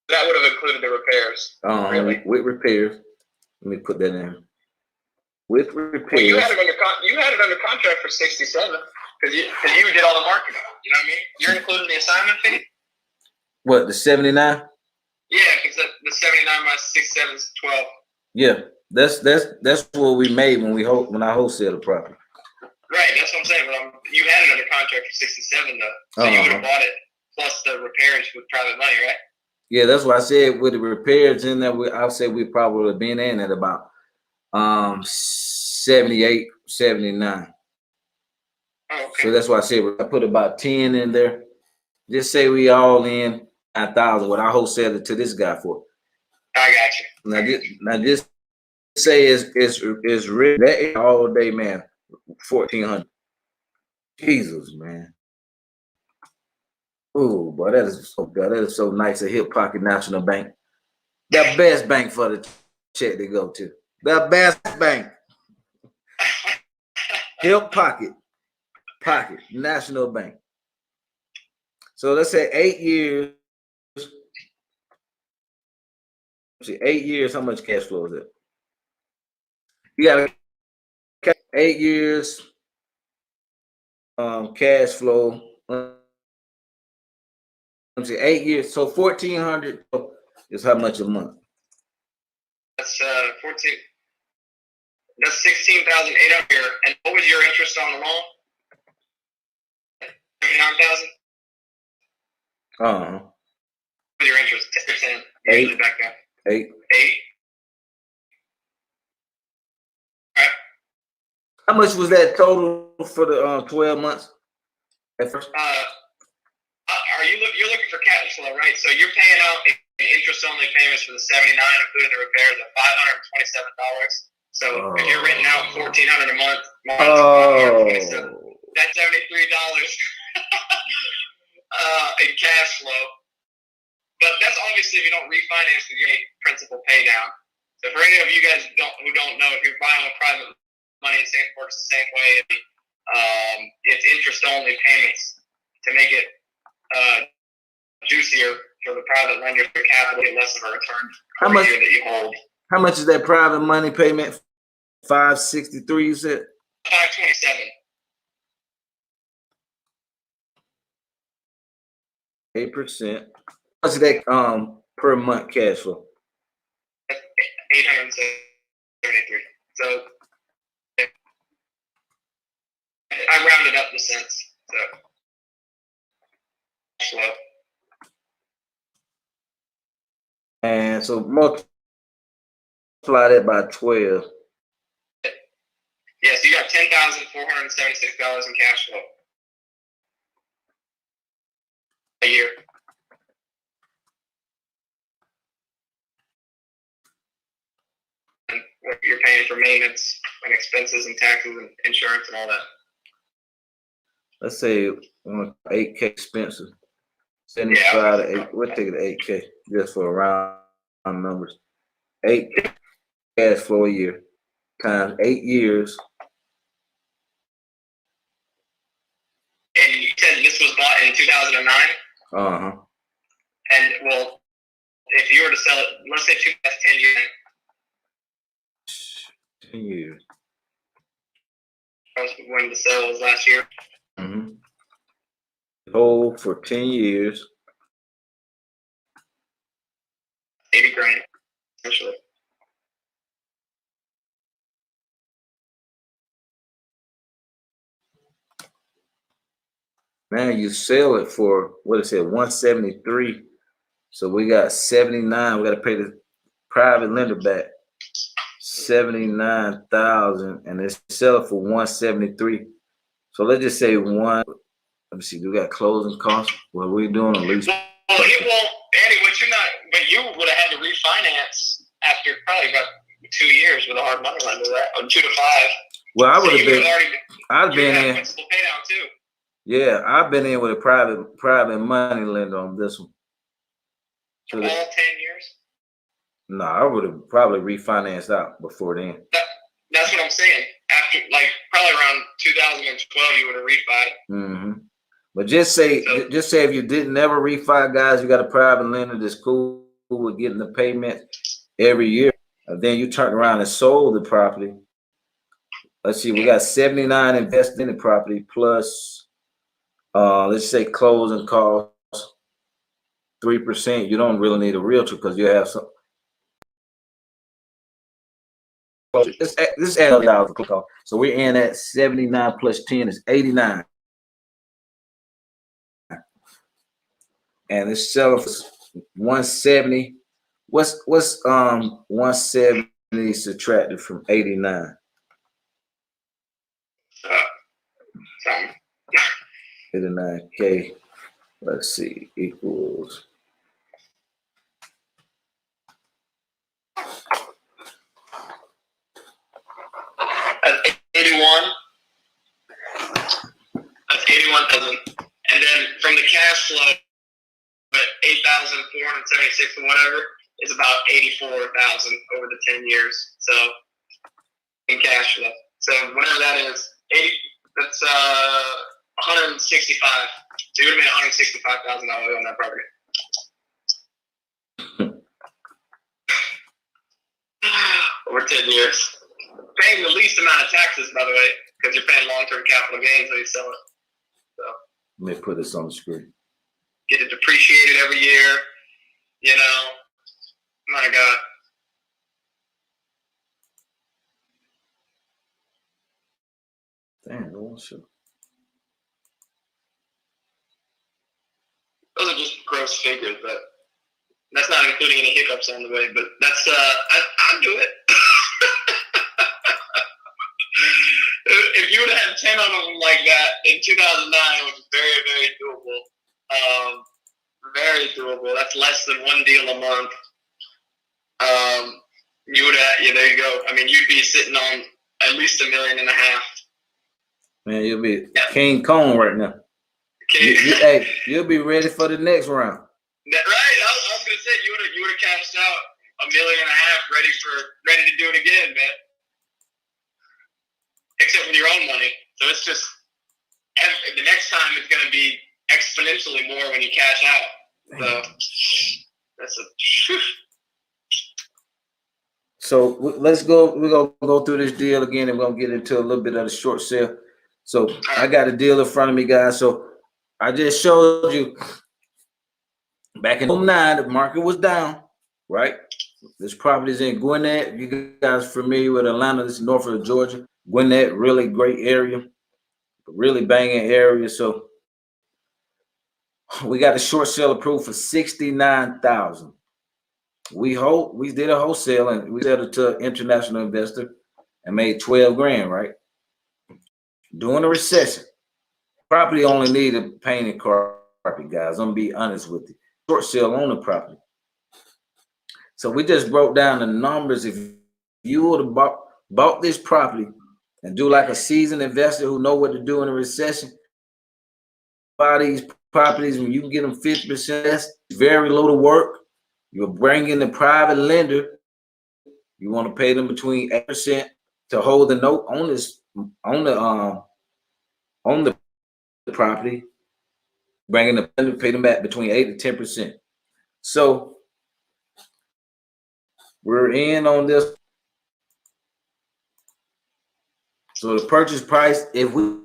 That would have included the repairs. Really? With repairs. Let me put that in. With repairs. Well, you had it under contract for 67 because you did all the marketing. You know what I mean? You're including the assignment fee. What, the 79? Yeah, because the 79 minus 67 is 12. Yeah, that's what we made when I wholesale the property. Right, that's what I'm saying. But you had it under contract for 67 though, so you would have bought it plus the repairs with private money, right? Yeah, that's what I said. With the repairs in there, I'll say we probably would have been in at about 78, 79. Oh, okay. So that's why I said I put about 10 in there. Just say we all in 9,000. What I wholesale it to this guy for. I got you. Now just say it's written that all day, man. 1,400. Jesus, man. Oh, boy, that is so good. That is so nice. A hip pocket National Bank. The best bank for the check to go to. The best bank. Hip pocket. National Bank. So let's say 8 years. See, 8 years, how much cash flow is it? You got 8 years cash flow. Let's see, 8 years. So 1,400 is how much a month? That's 14. That's 16,800 here. And what was your interest on the loan? 79,000. What was your interest? 10%. 8. Back up. 8. 8. Right. How much was that total for the 12 months? At first? You're looking for cash flow, right? So you're paying out interest-only payments for the 79, including the repairs, of $527. So if you're renting out $1,400 a month, that's $73 in cash flow. But that's obviously if you don't refinance with your principal pay down. So for any of you guys who don't know, if you're buying with private money, it works the same way. It's interest-only payments to make it juicier for the private lender for capital, get less of a return per year that you hold. How much is that private money payment? 563, you said? 527. 8%. How much is that per month cash flow? 873. So I rounded up the cents. So slow. And so multiply that by 12. Yeah, so you got $10,476 in cash flow a year. And what you're paying for maintenance and expenses and taxes and insurance and all that. Let's say 8K expenses. 75 to 8. We'll take it to 8K just for round numbers. 8 cash flow a year times 8 years. And you said this was bought in 2009? Uh-huh. And well, if you were to sell it, let's say that's 10 years. 10 years. When the sale was last year. Mm-hmm. Hold for 10 years. 80 grand, essentially. Now you sell it for what it said, 173. So we got 79. We got to pay the private lender back 79,000, and they sell it for 173. So let's just say Let me see. Do we got closing costs? What are we doing? At least. Well, Andy, but you would have had to refinance after probably about 2 years with a hard money lender, right? Or 2 to 5. Well, I would have been. I'd been in. Principal pay down too. Yeah, I've been in with a private money lender on this one. All 10 years? No, I would have probably refinanced out before then. That's what I'm saying. After, like, probably around 2012, you would have refied. Mm-hmm. But just say if you didn't ever refi, guys, you got a private lender that's cool with getting the payment every year. And then you turn around and sold the property. Let's see, we got 79 invested in the property plus, let's say closing costs 3%. You don't really need a realtor because you have some. This is $80. So we're in at 79 plus 10 is 89. And it's selling for 170. What's 170 subtracted from 89? 89K. Let's see, equals. That's 81. That's 81,000. And then from the cash flow, but 8,476 or whatever is about 84,000 over the 10 years. So in cash flow. So whatever that is, that's 165. So you would have made $165,000 on that property. Over 10 years. Paying the least amount of taxes, by the way, because you're paying long-term capital gains when you sell it. So let me put this on the screen. Get it depreciated every year, you know. My God. Damn, no shit. Those are just gross figures, but that's not including any hiccups on the way. But that's I'll do it. If you would have had 10 of them like that in 2009, which is very, very doable. Very doable. That's less than one deal a month. You would have, there you go. I mean, you'd be sitting on at least $1.5 million. Man, you'll be King Kong right now. Hey, you'll be ready for the next round. Right. I was gonna say you would have cashed out $1.5 million, ready to do it again, man. Except with your own money. So it's just the next time it's gonna be exponentially more when you cash out. So that's a. So let's go. We're gonna go through this deal again, and we're gonna get into a little bit of the short sale. So I got a deal in front of me, guys. So I just showed you back in 2009, the market was down, right? This property is in Gwinnett. You guys familiar with Atlanta? This is north of Georgia. Gwinnett, really great area, really banging area. So we got a short sale approved for $69,000. We did a wholesale and we sold it to an international investor and made 12 grand, right? During the recession, property only needed painted carpet, guys. I'm gonna be honest with you. Short sale on the property. So we just broke down the numbers. If you would have bought this property and do like a seasoned investor who know what to do in a recession, buy these properties when you can get them 50% less, very little work. You're bringing the private lender. You want to pay them between 8% to hold the note on the property. Bringing the lender, pay them back between 8 to 10%. So we're in on this. So the purchase price, if we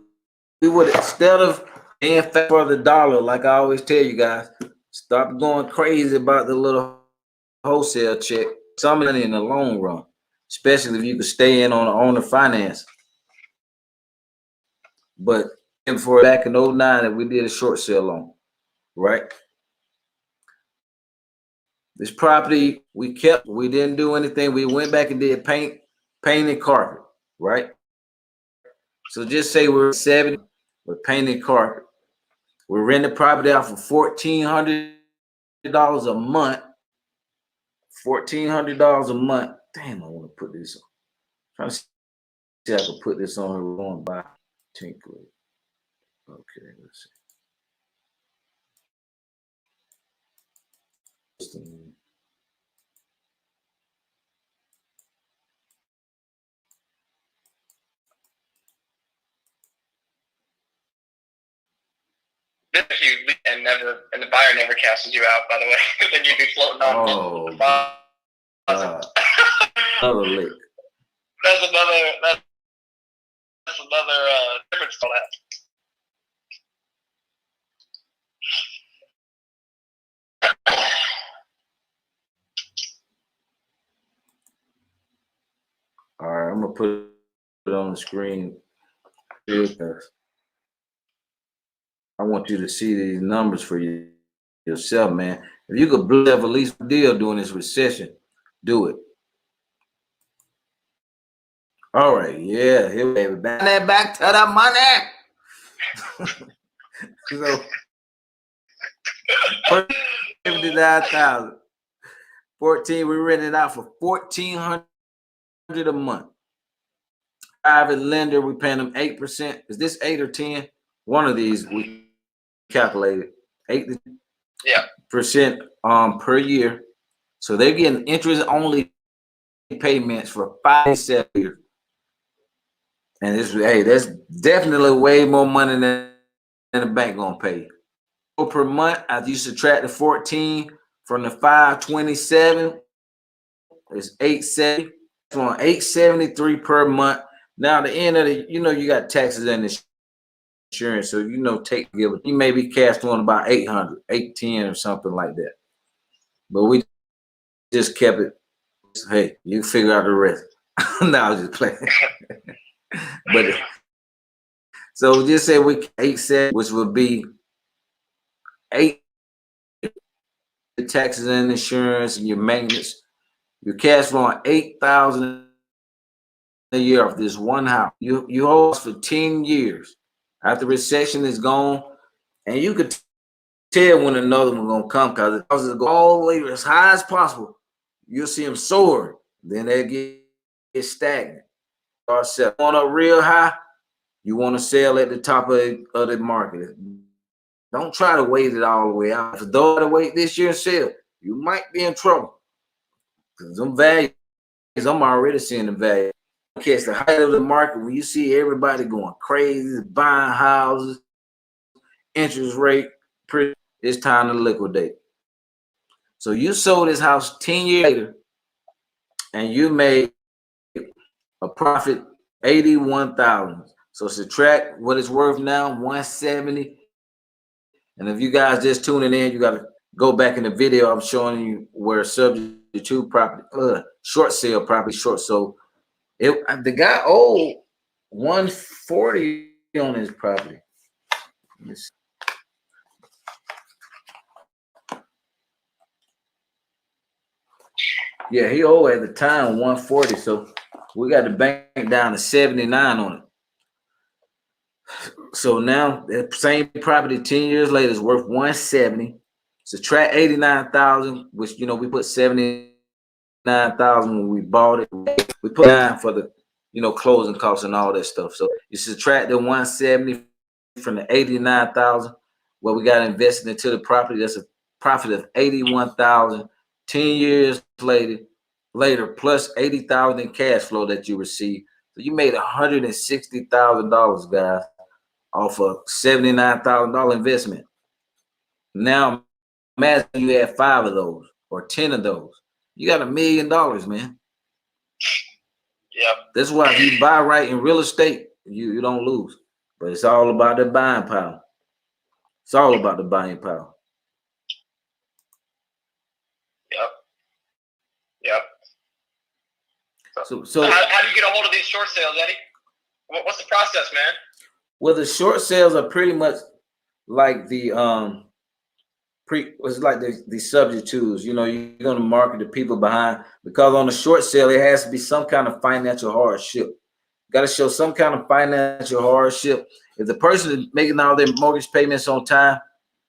would, instead of paying for the dollar, like I always tell you guys, stop going crazy about the little wholesale check. Some money in the long run, especially if you could stay in on the owner finance. But for back in 2009 that we did a short sale on, right? This property we kept, we didn't do anything. We went back and did paint and carpet, right? So just say we're 70 with painted carpet. We're renting the property out for $1,400 a month. $1,400 a month. Damn, I want to put this on. I'm trying to see if I can put this on here going by Tinkler. Okay, let's see. And the buyer never cashes you out, by the way. Then you'd be floating on. Another lick. That's another difference to that. All right, I'm gonna put it on the screen. I want you to see these numbers for you yourself, man. If you could have at least a deal during this recession, do it. All right, yeah, here we go. Back to the money. So 59,000. 14, we rented out for $1,400 a month. Private lender, we paying them 8%. Is this 8 or 10? One of these we calculated 8% per year. So they're getting interest only payments for 5 years. And this, hey, that's definitely way more money than the bank gonna pay. Per month, after you subtract the 14 from the 527, it's 870. On 873 per month. Now the end of the, you got taxes and insurance, so you may be cash flowing about 800, 810 or something like that. But we just kept it. Hey, you figure out the rest. No, I was just playing. But so just say we 870, which would be 8 the taxes and insurance and your maintenance. Your cash flowing 8,000 a year off this one house. You hold for 10 years. After recession is gone, and you could tell when another one gonna come because the houses go all the way as high as possible. You'll see them soar. Then they get stagnant. Start going up real high. You want to sell at the top of the market. Don't try to wait it all the way out. If you don't wait this year and sell, you might be in trouble. Because them values, I'm already seeing the value. Catch the height of the market when you see everybody going crazy, buying houses, interest rate, it's time to liquidate. So you sold this house 10 years later and you made a profit 81,000. So subtract what it's worth now, 170. And if you guys just tuning in, you got to go back in the video. I'm showing you where subject to property, short sale property, short sold. The guy owed 140 on his property. Yeah, he owed at the time 140. So we got the bank down to 79 on it. So now the same property 10 years later is worth 170. Subtract 89,000, which we put 79,000 when we bought it. We put 9 for the closing costs and all that stuff. So you subtract the 170 from the 89,000, what we got invested into the property. That's a profit of 81,000. 10 years later plus 80,000 in cash flow that you receive. So you made $160,000, guys, off a $79,000 investment. Now imagine you had 5 of those or 10 of those. You got $1 million, man. Yep. That's why if you buy right in real estate, you don't lose. But it's all about the buying power. It's all about the buying power. Yep. So how do you get a hold of these short sales, Eddie? What's the process, man? Well, the short sales are pretty much like the it's like the subject twos. You're going to market the people behind, because on the short sale it has to be some kind of financial hardship. Got to show some kind of financial hardship. If the person is making all their mortgage payments on time,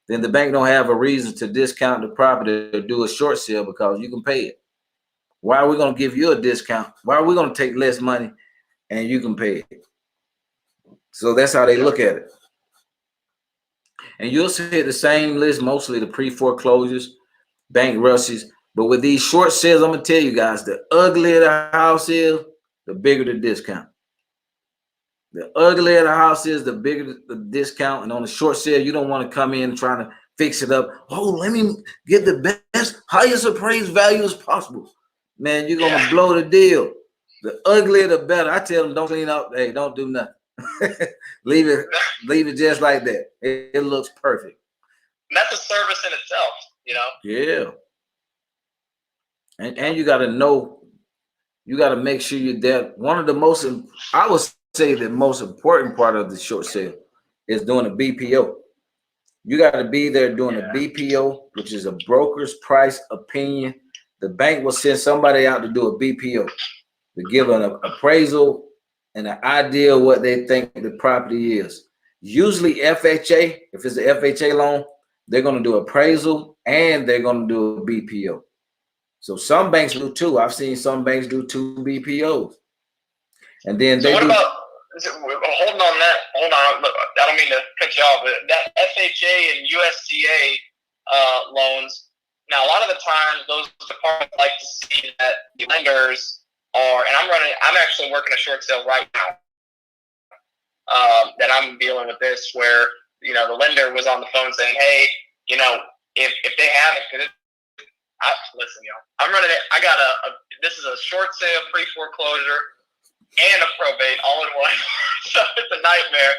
then the bank don't have a reason to discount the property or do a short sale because you can pay it. Why are we going to give you a discount? Why are we going to take less money and you can pay it? So that's how they look at it. And you'll see the same list, mostly the pre-foreclosures, bankruptcies. But with these short sales, I'm going to tell you guys, the uglier the house is, the bigger the discount. The uglier the house is, the bigger the discount. And on the short sale, you don't want to come in trying to fix it up. Oh, let me get the best, highest appraised value as possible. Man, you're going to blow the deal. The uglier, the better. I tell them, don't clean up. Hey, don't do nothing. leave it just like that. It looks perfect. And that's a service in itself, you know? Yeah. And you got to know, you got to make sure you're there. One of the most, I would say the most important part of the short sale is doing a BPO. You got to be there doing a BPO, which is a broker's price opinion. The bank will send somebody out to do a BPO to give an appraisal and an idea of what they think the property is. Usually FHA, if it's an FHA loan, they're going to do appraisal and they're going to do a BPO. So some banks do two. I've seen some banks do 2 BPOs. And then so what about, hold on that, hold on, I don't mean to cut you off, but that FHA and USDA loans, now a lot of the times those departments like to see that the lenders are, and I'm actually working a short sale right now that I'm dealing with this where, you know, the lender was on the phone saying, hey, you know, if they have it, listen, yo, I'm running it. I got this is a short sale, pre-foreclosure, and a probate all in one. So it's a nightmare.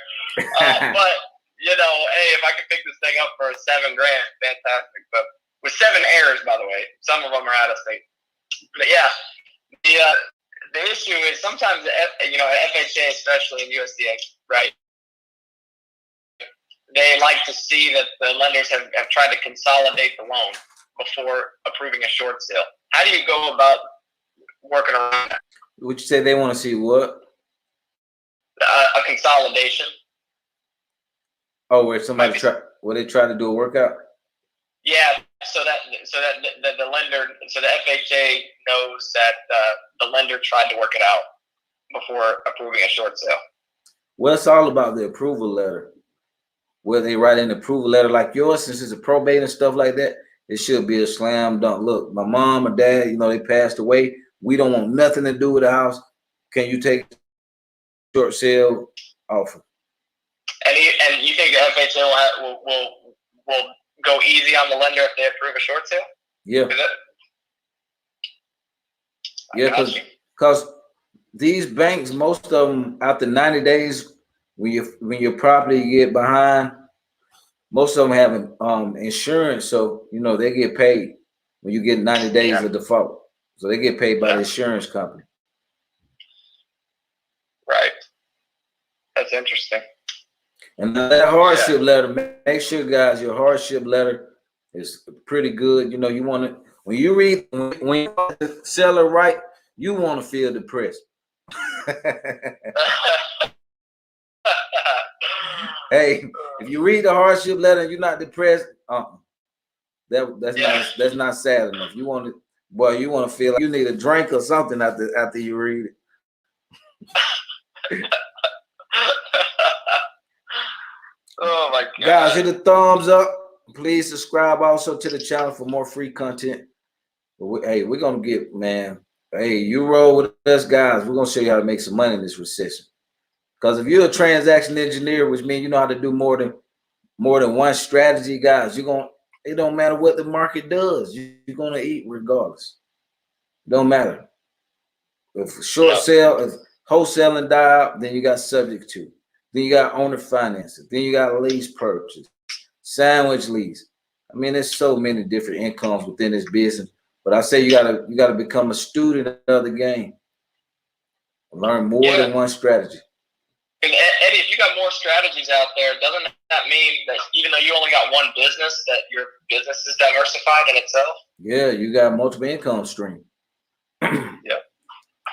But, you know, hey, if I can pick this thing up for $7,000, fantastic. But with 7 heirs, by the way, some of them are out of state. But yeah, the issue is sometimes, you know, FHA, especially in USDA, right? They like to see that the lenders have tried to consolidate the loan before approving a short sale. How do you go about working around that? Would you say they want to see what? A consolidation. Oh, where somebody they try to do a workout? Yeah, so that the lender, so the FHA knows that the lender tried to work it out before approving a short sale. Well, it's all about the approval letter. Where they write an approval letter like yours, since it's a probate and stuff like that, it should be a slam dunk. Look, my mom or dad, you know, they passed away. We don't want nothing to do with the house. Can you take short sale offer? And you think the FHA will go easy on the lender if they approve a short sale? Yeah. Yeah, because these banks, most of them, after 90 days, when your property get behind, most of them have insurance, so you know they get paid when you get 90 days of default. So they get paid by the insurance company. Right. That's interesting. And that hardship letter, make sure, guys, your hardship letter is pretty good. You know, you want to, when you read, when you want the seller right, you want to feel depressed. Hey, if you read the hardship letter and you're not depressed, that's not sad enough. You want to, boy, you want to feel like you need a drink or something after you read it. Oh my God. Guys, hit the thumbs up. Please subscribe also to the channel for more free content. Hey, we're gonna get, man. Hey, you roll with us, guys. We're gonna show you how to make some money in this recession. Because if you're a transaction engineer, which means you know how to do more than one strategy, guys, it don't matter what the market does. You're gonna eat regardless. It don't matter. If short sale, if wholesaling die out, then you got subject to. Then you got owner financing. Then you got lease purchase, sandwich lease. I mean, there's so many different incomes within this business. But I say you gotta become a student of the game. Learn more than one strategy. And Eddie, if you got more strategies out there, doesn't that mean that even though you only got one business, that your business is diversified in itself? Yeah, you got multiple income stream. Yeah.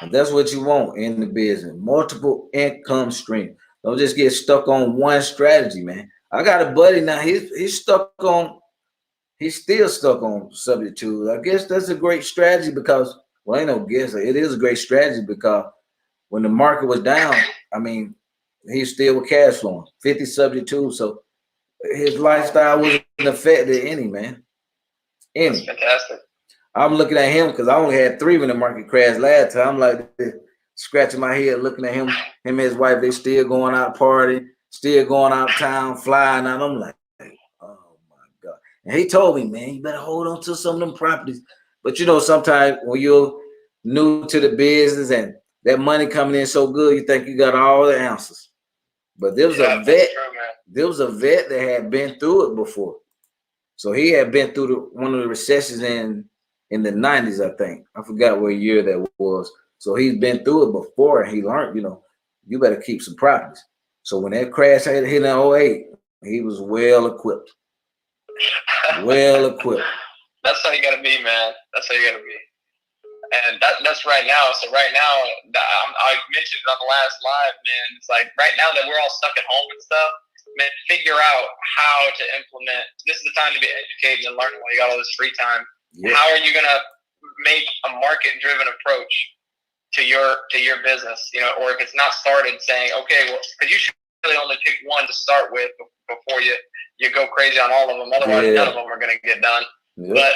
And that's what you want in the business. Multiple income streams. Don't just get stuck on one strategy, man. I got a buddy now. He's stuck on. He's still stuck on subject to. I guess that's a great strategy because, well, I ain't no guess. It is a great strategy because when the market was down, I mean, he still was cash flowing 50 subject to. So his lifestyle wasn't affected any, man. Any. That's fantastic. I'm looking at him because I only had 3 when the market crashed last time. I'm like scratching my head, looking at him. Him and his wife, they still going out partying, still going out town, flying out. I'm like, oh my God. And he told me, man, you better hold on to some of them properties. But you know, sometimes when you're new to the business and that money coming in so good, you think you got all the answers. But there was a vet. There was a vet that had been through it before. So he had been through one of the recessions in the 90s, I think. I forgot what year that was. So he's been through it before and he learned, you know, you better keep some properties. So when that crash hit in 08, he was well equipped. Well equipped. That's how you gotta be, man. That's how you gotta be. And that's right now. So right now, I mentioned it on the last live, man. It's like right now that we're all stuck at home and stuff, man, figure out how to implement. This is the time to be educated and learning while you got all this free time. Yeah. How are you gonna make a market-driven approach to your business? You know, or if it's not started, saying, okay, well, because you should really only pick one to start with before you go crazy on all of them. Otherwise, none of them are gonna get done. Yeah. But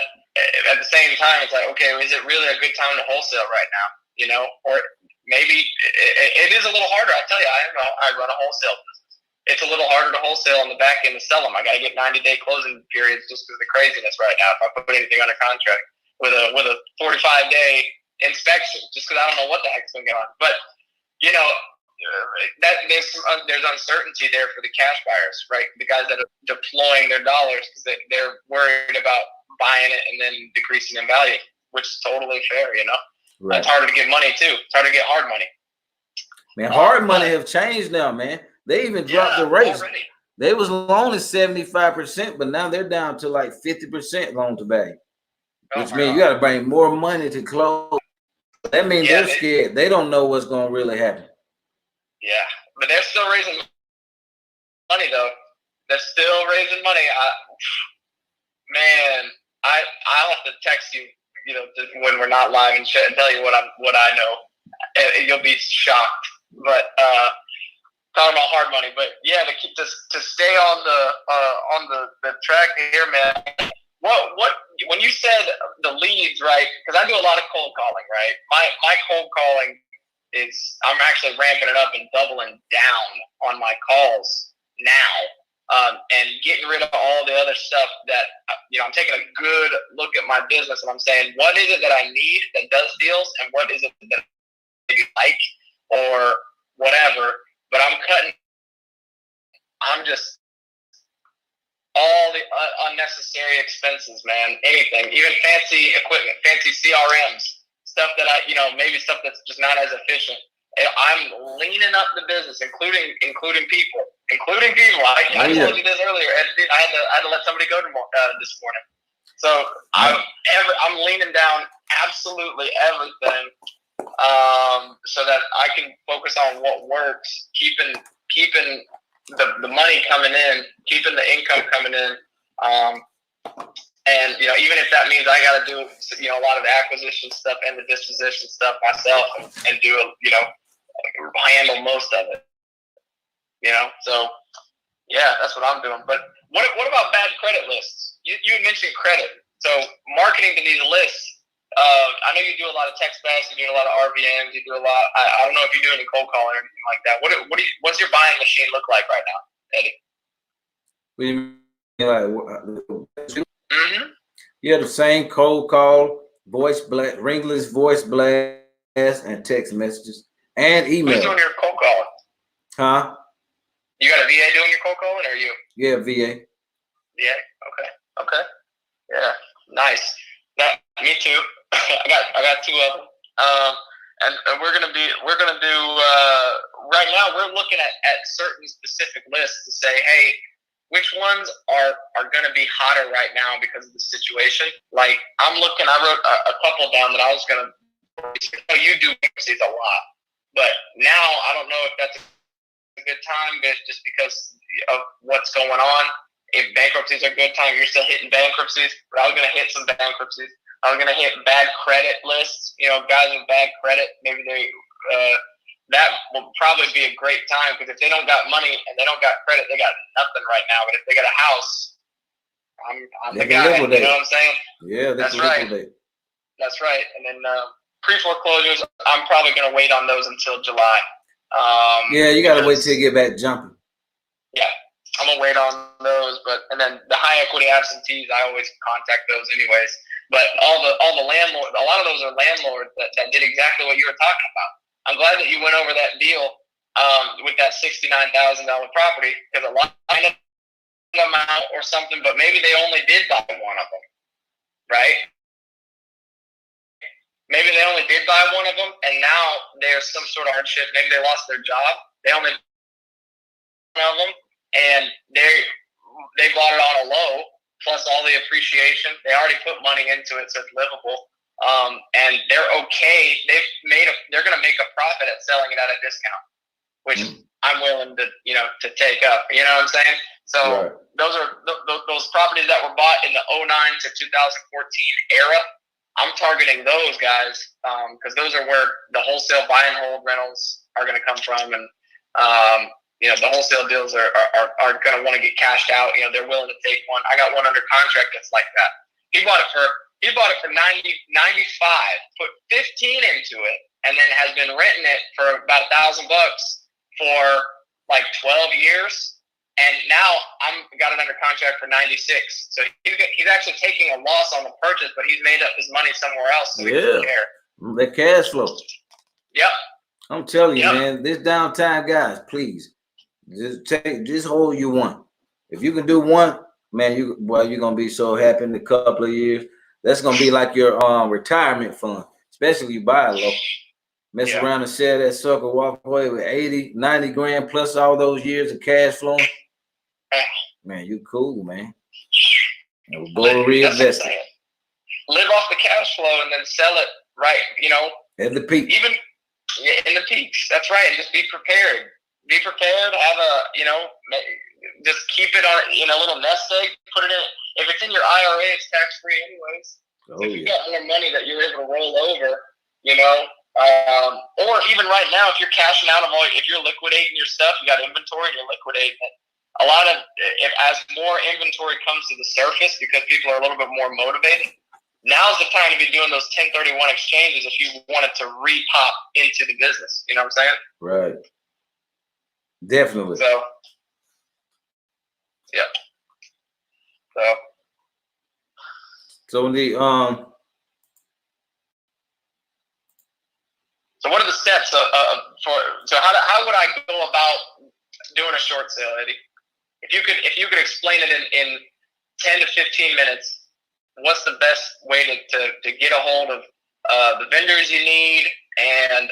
at the same time, it's like, okay, is it really a good time to wholesale right now? You know, or maybe it is a little harder. I tell you, I run a wholesale business. It's a little harder to wholesale on the back end to sell them. I got to get 90-day closing periods just because of the craziness right now. If I put anything under contract with a 45-day inspection, just because I don't know what the heck's going on. But you know, that there's uncertainty there for the cash buyers, right? The guys that are deploying their dollars because they're worried about buying it and then decreasing in value, which is totally fair, you know. Right. It's harder to get money too. It's harder to get hard money. Man, hard money have changed now, man. They even dropped the rates. Already. They was only 75%, but now they're down to like 50% loan to value, which means you got to bring more money to close. That means they're scared. They don't know what's going to really happen. Yeah, but they're still raising money though. They're still raising money. I'll have to text you, you know, when we're not live and tell you what I know. And you'll be shocked. But talking about hard money, but yeah, to stay on the track here, man. What when you said the leads, right? Because I do a lot of cold calling, right? My cold calling is I'm actually ramping it up and doubling down on my calls now. And getting rid of all the other stuff that, you know, I'm taking a good look at my business and I'm saying, what is it that I need that does deals and what is it that I like or whatever. But I'm just all the unnecessary expenses, man. Anything, even fancy equipment, fancy CRMs, stuff that maybe stuff that's just not as efficient. I'm leaning up the business, including people. I told you this earlier. I had to let somebody go this morning. So I'm leaning down absolutely everything, so that I can focus on what works, keeping the money coming in, keeping the income coming in. And you know, even if that means I got to do a lot of the acquisition stuff and the disposition stuff myself, and do handle most of it. You know, so yeah, that's what I'm doing. But what about bad credit lists? You mentioned credit, so marketing to these lists. I know you do a lot of text bass, you do a lot of RVMs, you do a lot. I don't know if you do any cold calling or anything like that. What's your buying machine look like right now, Eddie? What do you mean, like? Mm-hmm. You have the same cold call, ringless voice blast, and text messages and email. Who's doing your cold calling? Huh? You got a VA doing your cold calling, or you? Yeah, VA. Yeah. Okay. Yeah. Nice. Me too. I got 2 of them. And we're gonna do right now. We're looking at certain specific lists to say, hey, which ones are gonna be hotter right now because of the situation. Like I wrote a couple down that I was gonna You do bankruptcies a lot, but now I don't know if that's a good time, but just because of what's going on. If bankruptcies are a good time, you're still hitting bankruptcies. But I was going to hit some bankruptcies. I was going to hit bad credit lists. You know, guys with bad credit, maybe they that will probably be a great time, because if they don't got money and they don't got credit, they got nothing right now. But if they got a house, I'm the guy. You know what I'm saying? Yeah, that's right. That's right. And then pre-foreclosures, I'm probably going to wait on those until July. Yeah, you got to wait till you get back jumping. Yeah, I'm going to wait on those. And then the high equity absentees, I always contact those anyways. But all the landlords, a lot of those are landlords that did exactly what you were talking about. I'm glad that you went over that deal with that $69,000 property, because a lot of them out or something, but maybe they only did buy one of them, right? Maybe they only did buy one of them, and now there's some sort of hardship. Maybe they lost their job. They only bought one of them, and they bought it on a low, plus all the appreciation. They already put money into it, so it's livable. And they're okay. They're going to make a profit at selling it at a discount, which I'm willing to take up. You know what I'm saying? So right. Those are those properties that were bought in the 2009 to 2014 era. I'm targeting those guys because those are where the wholesale buy and hold rentals are going to come from, and the wholesale deals are going to want to get cashed out. They're willing to take one. I got one under contract that's like that. He bought it for $90, $95, put $15 into it, and then has been renting it for about $1,000 for like 12 years. And now I'm got it under contract for $96. So he's actually taking a loss on the purchase, but he's made up his money somewhere else. So the cash flow. Yep. I'm telling you, man, this downtime, guys, please just hold you one. If you can do one, man, you're gonna be so happy in a couple of years. That's gonna be like your retirement fund, especially if you buy a low. Mess around and sell that sucker, walk away with 80, 90 grand plus all those years of cash flow. Man, you cool, man. We'll go reinvest it. Live off the cash flow and then sell it right, at the peak. Even in the peaks. That's right. And just be prepared. Be prepared. Have just keep it on a little nest egg. Put it in. If it's in your IRA, it's tax free anyways. If you got more money that you're able to roll over, or even right now, if you're cashing out if you're liquidating your stuff, you got inventory and you're liquidating it. As more inventory comes to the surface because people are a little bit more motivated, now's the time to be doing those 1031 exchanges if you wanted to re-pop into the business. You know what I'm saying? Right. Definitely. So, yeah. So So what are the steps So how would I go about doing a short sale, Eddie? If you could explain it in 10 to 15 minutes, what's the best way to get a hold of the vendors you need, and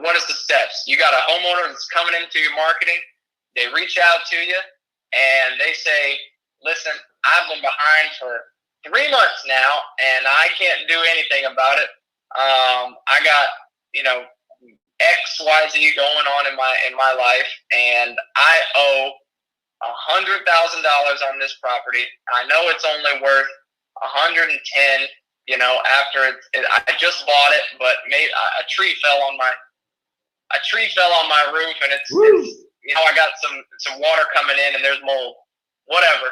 what is the steps? You got a homeowner that's coming into your marketing. They reach out to you and they say, "Listen, I've been behind for 3 months now, and I can't do anything about it. I got XYZ going on in my life, and I owe $100,000 on this property. I know it's only worth 110. After I just bought it, but a tree fell on my roof, and it's I got some water coming in, and there's mold, whatever,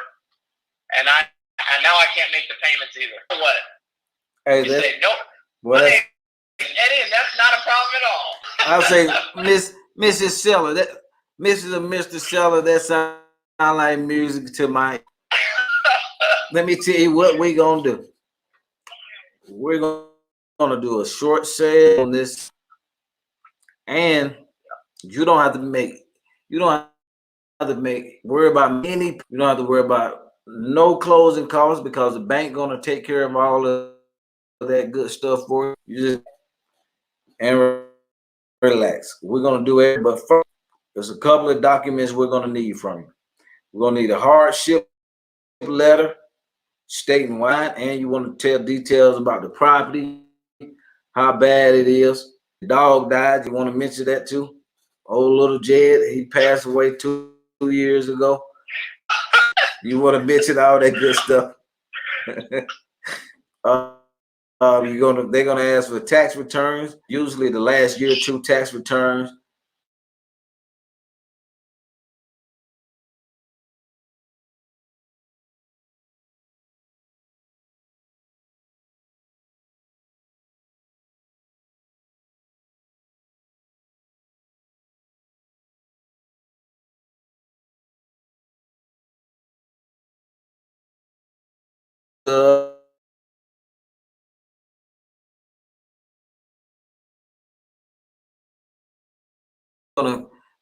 and now I can't make the payments either. What? Hey, you say nope. Well, Eddie, that's not a problem at all. I'll say, Mrs. Seller, Mrs. and Mr. Seller, that sound like music to my. Let me tell you what we're gonna do. We're gonna do a short sale on this, and you don't have to worry about any. You don't have to worry about no closing costs because the bank gonna take care of all of that good stuff for you. You just and relax. We're gonna do it, but first, there's a couple of documents we're gonna need from you. We're gonna need a hardship letter stating why, and you want to tell details about the property, how bad it is. The dog died. You want to mention that too? Old little Jed, he passed away 2 years ago. You want to mention all that good stuff? They're gonna ask for tax returns. Usually, the last year or two tax returns.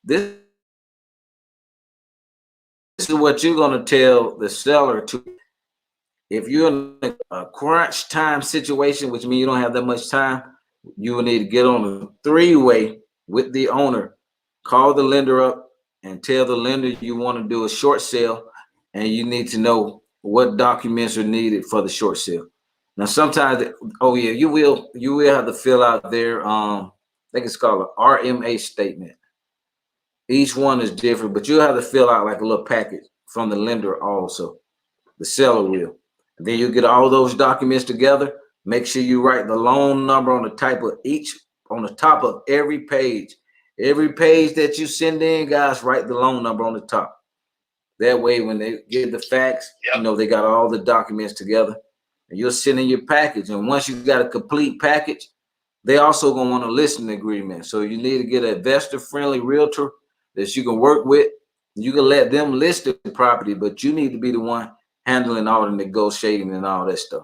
This is what you're gonna tell the seller to. If you're in a crunch time situation, which means you don't have that much time, you will need to get on a three-way with the owner. Call the lender up and tell the lender you want to do a short sale, and you need to know what documents are needed for the short sale. Now, sometimes, oh yeah, you will have to fill out their I think it's called an RMA statement. Each one is different, but you'll have to fill out like a little package from the lender also. The seller will. And then you get all those documents together. Make sure you write the loan number on the top of every page. Every page that you send in, guys, write the loan number on the top. That way, when they get the facts, you know they got all the documents together. And you'll send in your package. And once you got a complete package, they also gonna want a listing agreement. So you need to get an investor-friendly realtor that you can work with. You can let them list the property, but you need to be the one handling all the negotiating and all that stuff.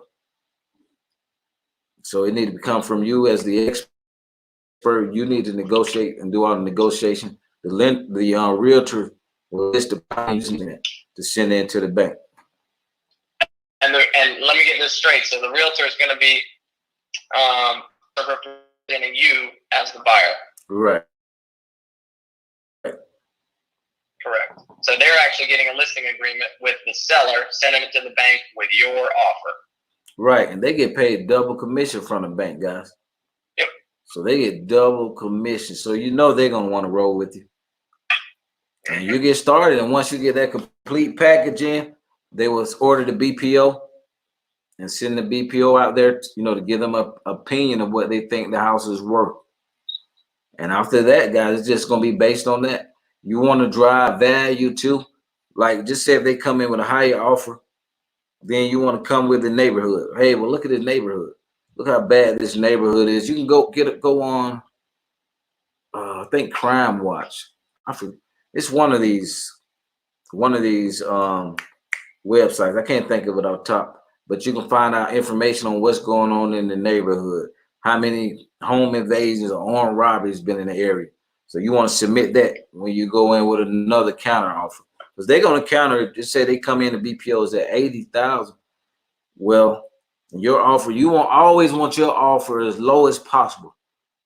So it needs to come from you as the expert. You need to negotiate and do all the negotiation. The realtor will list the property to send in to the bank. And let me get this straight. So the realtor is going to be representing you as the buyer. Right. Correct. So they're actually getting a listing agreement with the seller, sending it to the bank with your offer. Right, and they get paid double commission from the bank, guys. Yep. So they get double commission. So you know they're gonna want to roll with you. And you get started, and once you get that complete package in, they will order the BPO and send the BPO out there, to give them an opinion of what they think the house is worth. And after that, guys, it's just gonna be based on that. You want to drive value too. Like, just say if they come in with a higher offer, then you want to come with the neighborhood. Hey, well, look at this neighborhood. Look how bad this neighborhood is. You can go on. I think Crime Watch. It's one of these websites. I can't think of it off top, but you can find out information on what's going on in the neighborhood. How many home invasions or armed robberies been in the area. So you want to submit that when you go in with another counter offer, because they're going to counter. Just say they come in, the BPOs at 80,000. Well, your offer, you always want your offer as low as possible.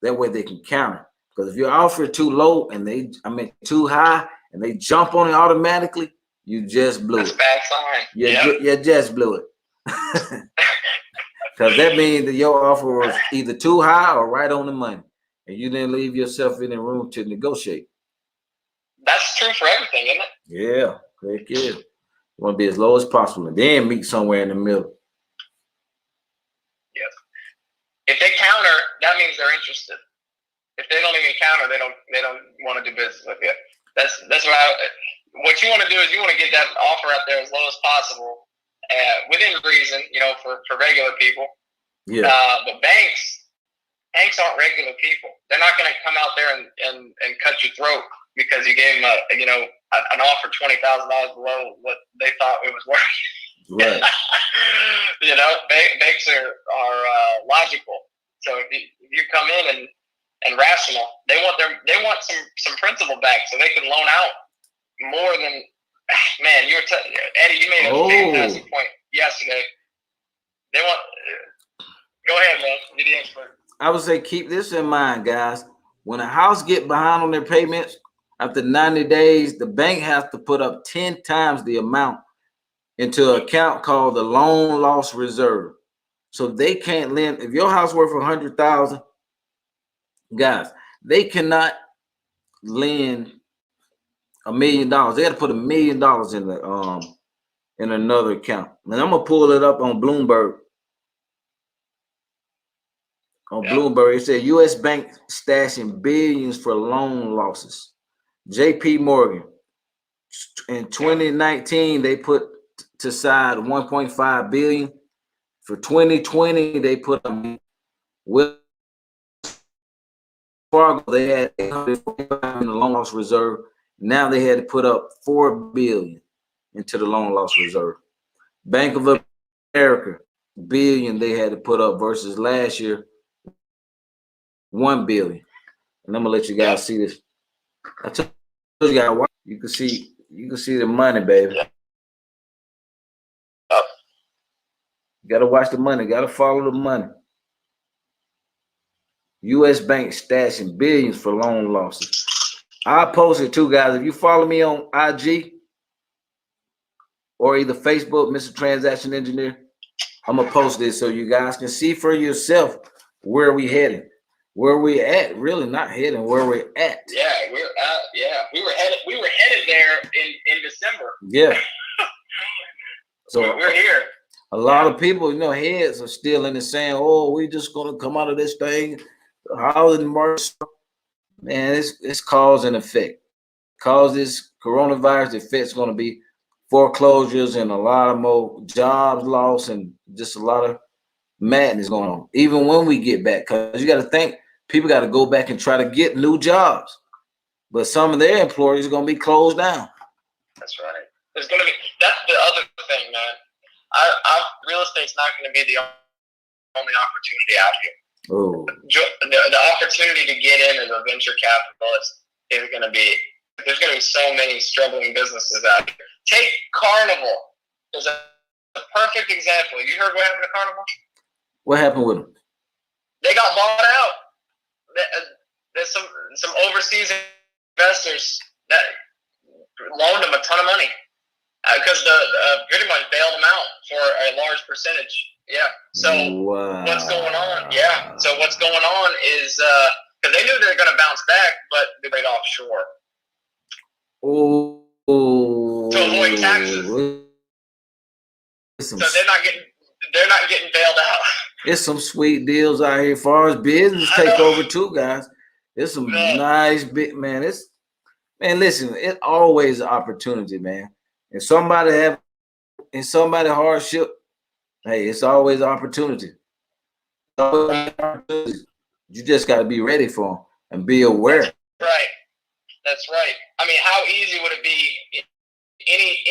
That way they can counter. Because if your offer too low and too high and they jump on it automatically, you just blew it. Bad sign. You just blew it. Because that means that your offer was either too high or right on the money. And you didn't leave yourself in the room to negotiate. That's true for everything, isn't it? Yeah, heck yeah. You want to be as low as possible and then meet somewhere in the middle. Yes. If they counter, that means they're interested. If they don't even counter, they don't want to do business with you. That's what you want to do is you want to get that offer out there as low as possible, within reason, for regular people. Yeah. But banks aren't regular people. They're not going to come out there and cut your throat because you gave them an offer $20,000 below what they thought it was worth. Right. Banks are logical. So if you come in and rational, they want some principal back so they can loan out more than. Man, Eddie, you made a fantastic point yesterday. They want. Go ahead, man. You're the expert. I would say keep this in mind, guys. When a house get behind on their payments, after 90 days, the bank has to put up 10 times the amount into an account called the loan loss reserve. So they can't lend. If your house worth $100,000, guys, they cannot lend $1 million. They got to put $1 million in another account. And I'm gonna pull it up on Bloomberg. Bloomberg, it said U.S. bank stashing billions for loan losses. J.P. Morgan in 2019 they put to side 1.5 billion. For 2020 they put with Fargo they had 845 in the loan loss reserve. Now they had to put up $4 billion into the loan loss reserve. Bank of America billion they had to put up versus last year $1 billion. And I'm gonna let you guys see this. I told you guys, you can see the money, baby. You gotta watch the money, gotta follow the money. U.S. bank stashing billions for loan losses. I posted too, guys. If you follow me on IG or either Facebook, Mr. Transaction Engineer, I'm gonna post this so you guys can see for yourself where we heading. Where we at, really not heading, where we're at. Yeah, we were headed there in December. Yeah. So we're here. A lot of people, heads are still in it saying, "Oh, we just gonna come out of this thing." The housing market, man, it's cause and effect. Cause this coronavirus effect's gonna be foreclosures and a lot of more jobs lost and just a lot of madness going on. Even when we get back, because you got to think people got to go back and try to get new jobs, but some of their employers are gonna be closed down. That's right. That's the other thing, man. Real estate's not going to be the only opportunity out here. Oh. The opportunity to get in as a venture capitalist is going to be. There's going to be so many struggling businesses out here. Take Carnival as a perfect example. You heard what happened to Carnival? What happened with them? They got bought out. There's some overseas investors that loaned them a ton of money. Because pretty much bailed them out for a large percentage. Yeah. So what's going on? Yeah. So what's going on is because they knew they were going to bounce back, but they went offshore. Oh. To avoid taxes. So they're not getting bailed out. There's some sweet deals out here as far as business takeover too, guys. There's some nice big listen, it's always an opportunity, man. If somebody hardship, hey, it's always an opportunity. You just got to be ready for them and be aware. That's right. I mean, how easy would it be? Any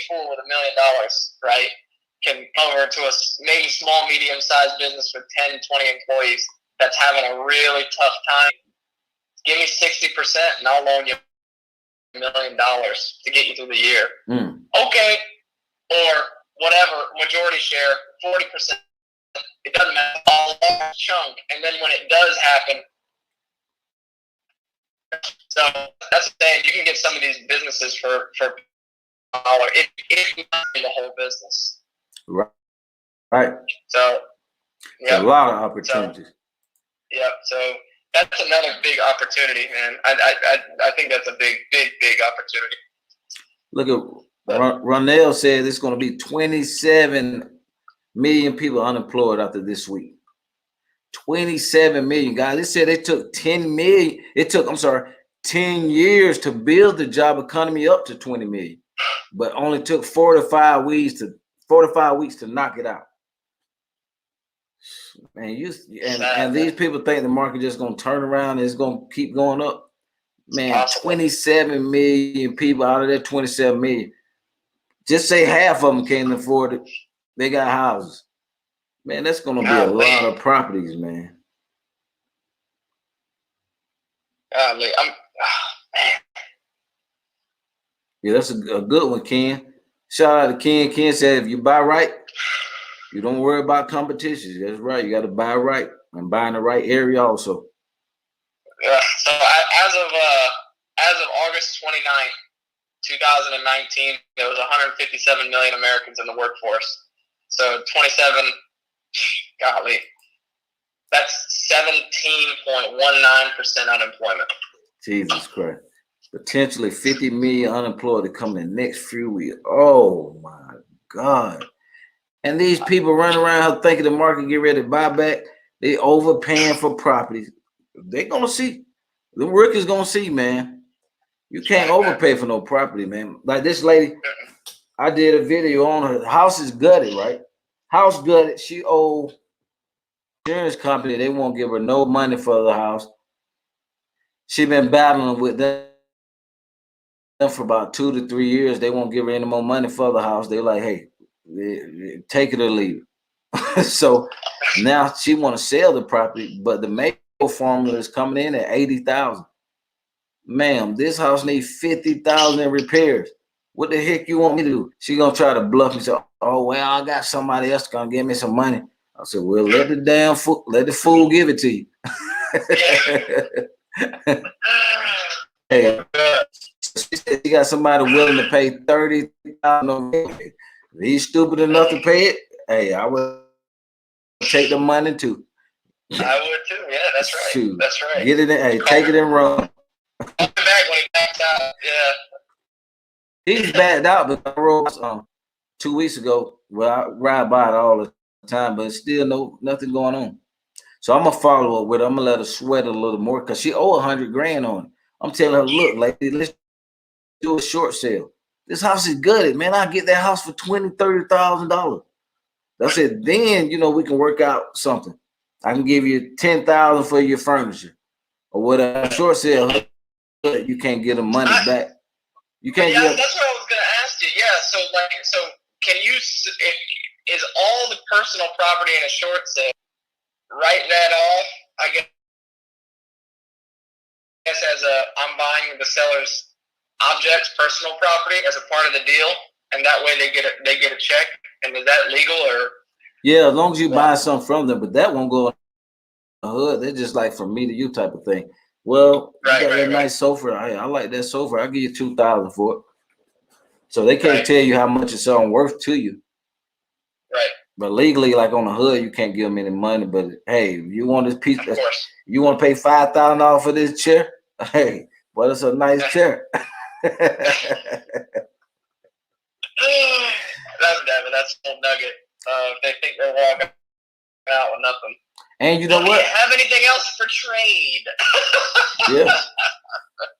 fool with $1 million, right, can come over to a maybe small, medium-sized business with 10, 20 employees that's having a really tough time. Give me 60% and I'll loan you $1 million to get you through the year. Okay. Or whatever, majority share, 40%. It doesn't matter, all chunk. And then when it does happen, so that's the thing, you can get some of these businesses for $1 if not in the whole business. Right. So a lot of opportunities. So that's another big opportunity, man. I think that's a big opportunity. Look at Ronell said it's going to be 27 million people unemployed after this week. 27 million, guys. They said it took 10 million. It took, 10 years to build the job economy up to 20 million, but only took 4 to 5 weeks to knock it out. Man, and these people think the market just gonna turn around and it's gonna keep going up. Man, 27 million people out of that 27 million. Just say half of them can't afford it. They got houses. Man, that's gonna be a lot of properties, man. Yeah, that's a good one, Ken. Shout out to Ken. Ken said, if you buy right, you don't worry about competition. That's right. You got to buy right and buy in the right area also. Yeah. So as of August 29th, 2019, there was 157 million Americans in the workforce. So 27 Golly. That's 17.19% unemployment. Jesus Christ. Potentially 50 million unemployed to come in the next few years. Oh my God. And these people running around thinking the market get ready to buy back. They overpaying for properties. They gonna see. The workers gonna see, man. You can't overpay for no property, man. Like this lady, I did a video on her. The house is gutted, right? House gutted. She owed insurance company. They won't give her no money for the house. She been battling with them for about 2 to 3 years. They won't give her any more money for the house. They're like, hey, take it or leave it. So now she want to sell the property, but the mail formula is coming in at 80,000. Ma'am, this house needs 50,000 in repairs. What the heck you want me to do? She gonna try to bluff me. So, oh well, I got somebody else gonna give me some money. I said, well, let the fool give it to you. Hey, she said she got somebody willing to pay 30,000. He's stupid enough to pay it. Hey, I would take the money too. I would too. Yeah, that's right. Shoot. That's right. Get it in. Hey, take it and run. I'll be back when he backs out. Yeah. He's backed out, but I rode 2 weeks ago. Well, I ride by it all the time, but still nothing going on. So I'm gonna follow up with her. I'm gonna let her sweat a little more because she owe 100 grand on it. I'm telling her, look, lady, let's do a short sale. This house is gutted, man. I get that house for $20,000-$30,000. That's it. Then we can work out something. I can give you 10,000 for your furniture or whatever. Short sale, you can't get the money back. You can't. Yeah, that's what I was gonna ask you. Yeah, so can you? Is all the personal property in a short sale? Write that off. I guess as I'm buying the seller's objects, personal property, as a part of the deal, and that way they get a check. And is that legal or? Yeah, as long as you buy something from them, but that won't go in the hood. They're just like from me to you type of thing. Well, you got that nice sofa. Hey, I like that sofa. I'll give you 2,000 for it. So they can't tell you how much it's worth to you. Right. But legally, like on the hood, you can't give them any money. But hey, you want this piece? Of course. You want to pay $5,000 for this chair? Hey, but it's a nice chair. That's a nugget. They think they're walking out with nothing. And you know what? Do you have anything else for trade? Yeah.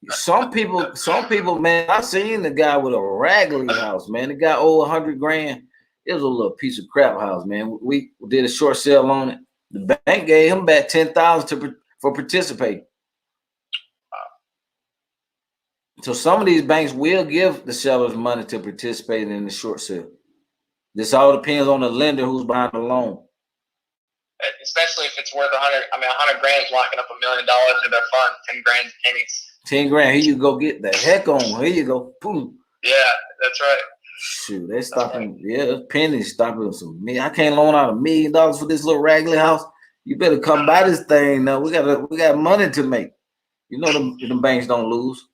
Some people, man, I seen the guy with a raggedy house, man. The guy owed 100 grand. It was a little piece of crap house, man. We did a short sale on it. The bank gave him back 10,000 for participating. So some of these banks will give the sellers money to participate in the short sale. This all depends on the lender who's behind the loan. Especially if it's worth 100. I mean, 100 grand is locking up $1 million in their fund. 10 grand pennies. 10 grand. Here you go. Get the heck on. Here you go. Boom. Yeah, that's right. Shoot, they stopping. Right. Yeah, pennies stopping some. I can't loan out $1 million for this little raggedy house. You better come buy this thing now. We got money to make. The banks don't lose.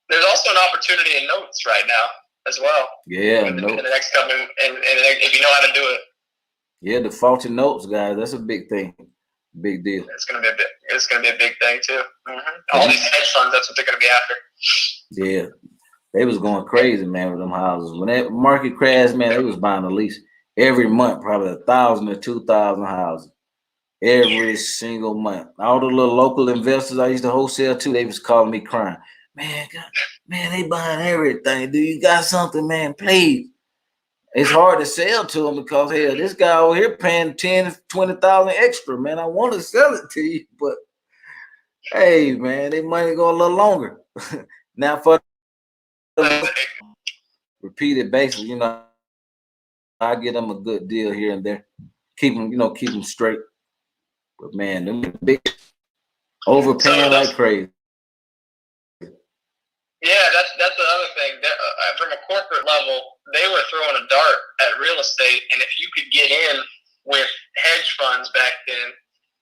There's also an opportunity in notes right now as well. Yeah, in the next couple, and if you know how to do it. Yeah, defaulting notes, guys. That's a big thing. Big deal. It's gonna be a big thing too. Mm-hmm. All these hedge funds, that's what they're gonna be after. Yeah, they was going crazy, man, with them houses. When that market crashed, man, they was buying at least every month, probably 1,000 or 2,000 houses every single month. All the little local investors I used to wholesale to, they was calling me crying. Man, they buying everything. Do you got something, man? Please. It's hard to sell to them because, hell, this guy over here paying 10, 20,000 extra, man. I want to sell it to you, but hey, man, they money go a little longer. Now for repeated basis, I get them a good deal here and there. Keep them straight. But man, them big overpaying like crazy. Yeah, that's the other thing. From a corporate level, they were throwing a dart at real estate, and if you could get in with hedge funds back then,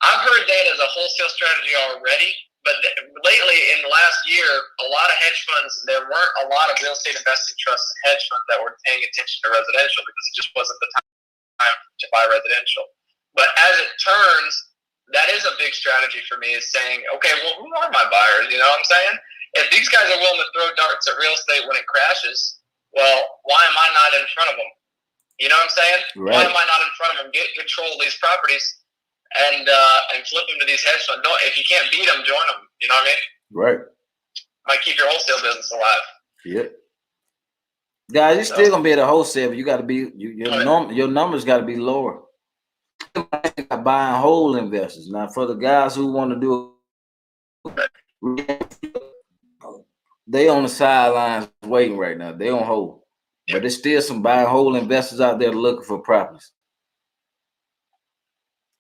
I've heard that as a wholesale strategy already. But lately, in the last year, a lot of hedge funds, there weren't a lot of real estate investing trusts and hedge funds that were paying attention to residential because it just wasn't the time to buy residential. But as it turns, that is a big strategy for me, is saying, okay, well, who are my buyers? You know what I'm saying? If these guys are willing to throw darts at real estate when it crashes, well, why am I not in front of them? You know what I'm saying? Right. Why am I not in front of them? Get control of these properties and flip them to these hedge funds. If you can't beat them, join them. You know what I mean? Right. Might keep your wholesale business alive. Yep. Guys, you're still gonna be at a wholesale, but you got to be your numbers got to be lower. Buying whole investors now. For the guys who want to do it, they on the sidelines waiting right now. They on hold, but there's still some buy and hold investors out there looking for properties.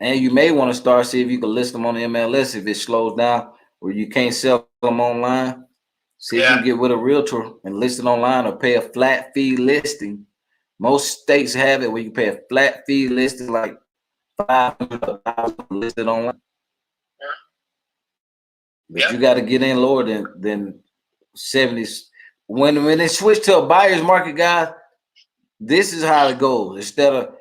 And you may want to start see if you can list them on the MLS if it slows down or you can't sell them online. See if you can get with a realtor and list it online or pay a flat fee listing. Most states have it where you pay a flat fee listing like $500 listed online. But you got to get in lower than 70s. When they switch to a buyer's market, guys, this is how it goes. Instead of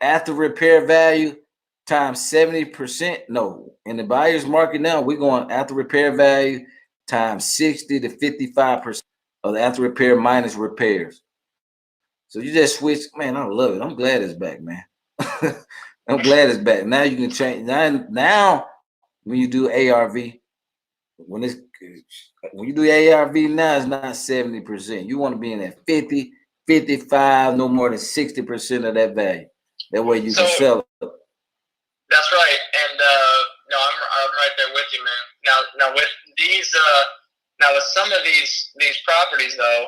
after repair value times 70%, no. In the buyer's market now, we're going after repair value times 60 to 55% of the after repair minus repairs. So you just switch, man. I love it. I'm glad it's back, man. I'm glad it's back. Now you can change. Now when you do ARV, when you do ARV now, it's not 70%. You want to be in at 50, 55, no more than 60% of that value. That way you can sell it. That's right. And no, I'm right there with you, man. Now with these with some of these properties though,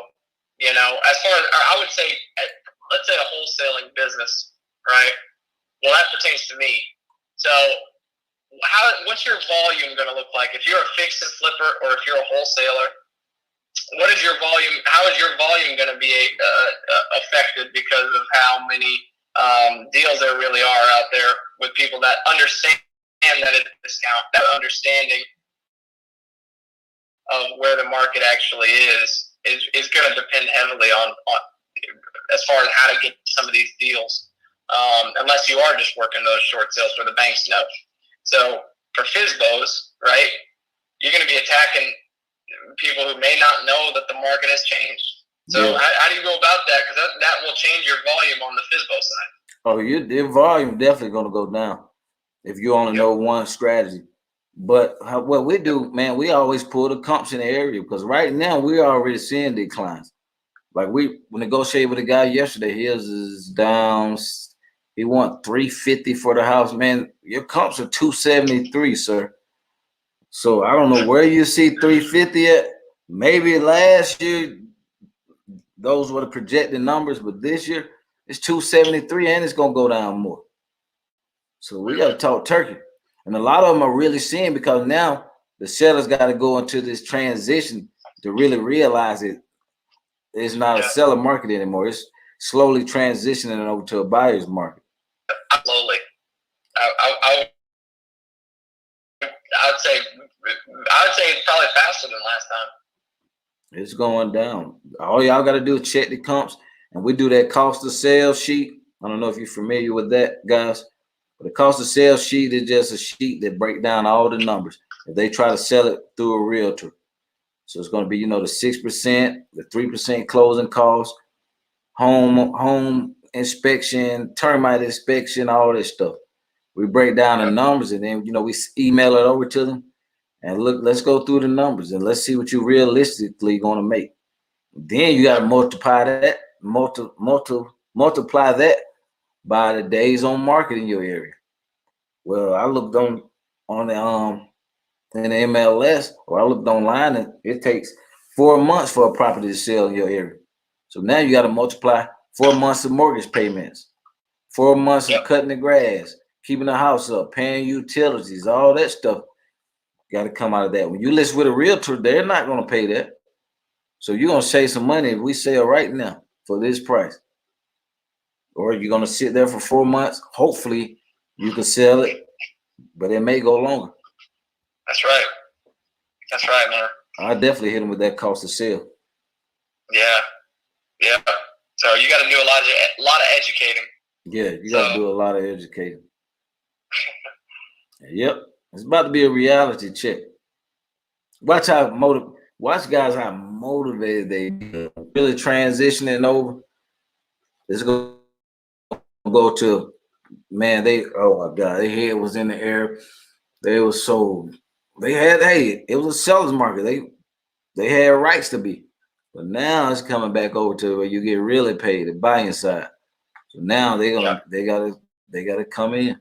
you know, as far as I would say, let's say a wholesaling business, right? Well, that pertains to me. So what's your volume going to look like if you're a fix and flipper or if you're a wholesaler? What is your volume? How is your volume going to be affected because of how many deals there really are out there with people that understand that it's a discount, that understanding of where the market actually is going to depend heavily on as far as how to get some of these deals, unless you are just working those short sales where the banks know. So for FSBOs, right, you're going to be attacking people who may not know that the market has changed. So how do you go about that? Because that will change your volume on the FSBO side. Oh, your volume definitely going to go down if you only know one strategy. But what we do, man, we always pull the comps in the area because right now we're already seeing declines. Like we negotiated with a guy yesterday, his is down. He want $350 for the house, man. Your comps are $273, sir. So I don't know where you see $350 at. Maybe last year those were the projected numbers, but this year it's $273 and it's gonna go down more. So we gotta talk turkey. And a lot of them are really seeing because now the sellers got to go into this transition to really realize it's not a seller market anymore. It's slowly transitioning over to a buyer's market. Slowly. I would say it's probably faster than last time. It's going down. All y'all got to do is check the comps, and we do that cost of sales sheet. I don't know if you're familiar with that, guys. But the cost of sales sheet is just a sheet that breaks down all the numbers if they try to sell it through a realtor. So it's going to be, the 6%, the 3% closing costs, home inspection, termite inspection, all that stuff. We break down the numbers and then, we email it over to them and look, let's go through the numbers and let's see what you realistically going to make. Then you got to multiply that, multiply that by the days on market in your area. Well, I looked on the in the MLS, or I looked online, and it takes 4 months for a property to sell in your area. So now you got to multiply 4 months of mortgage payments, 4 months of cutting the grass, keeping the house up, paying utilities, all that stuff got to come out of that. When you list with a realtor, they're not going to pay that. So you're going to save some money if we sell right now for this price. Or you're going to sit there for 4 months. Hopefully you can sell it, but it may go longer. That's right. That's right, man. I definitely hit them with that cost of sale. Yeah. So you got to do a lot of educating. Yeah, you got to do a lot of educating. Yep. It's about to be a reality check. Watch watch guys how motivated they be. Really transitioning over. It's gonna go to man, oh my god, their head was in the air. They was so it was a seller's market. They had rights to be. But now it's coming back over to where you get really paid, the buying side. So now they gotta come in.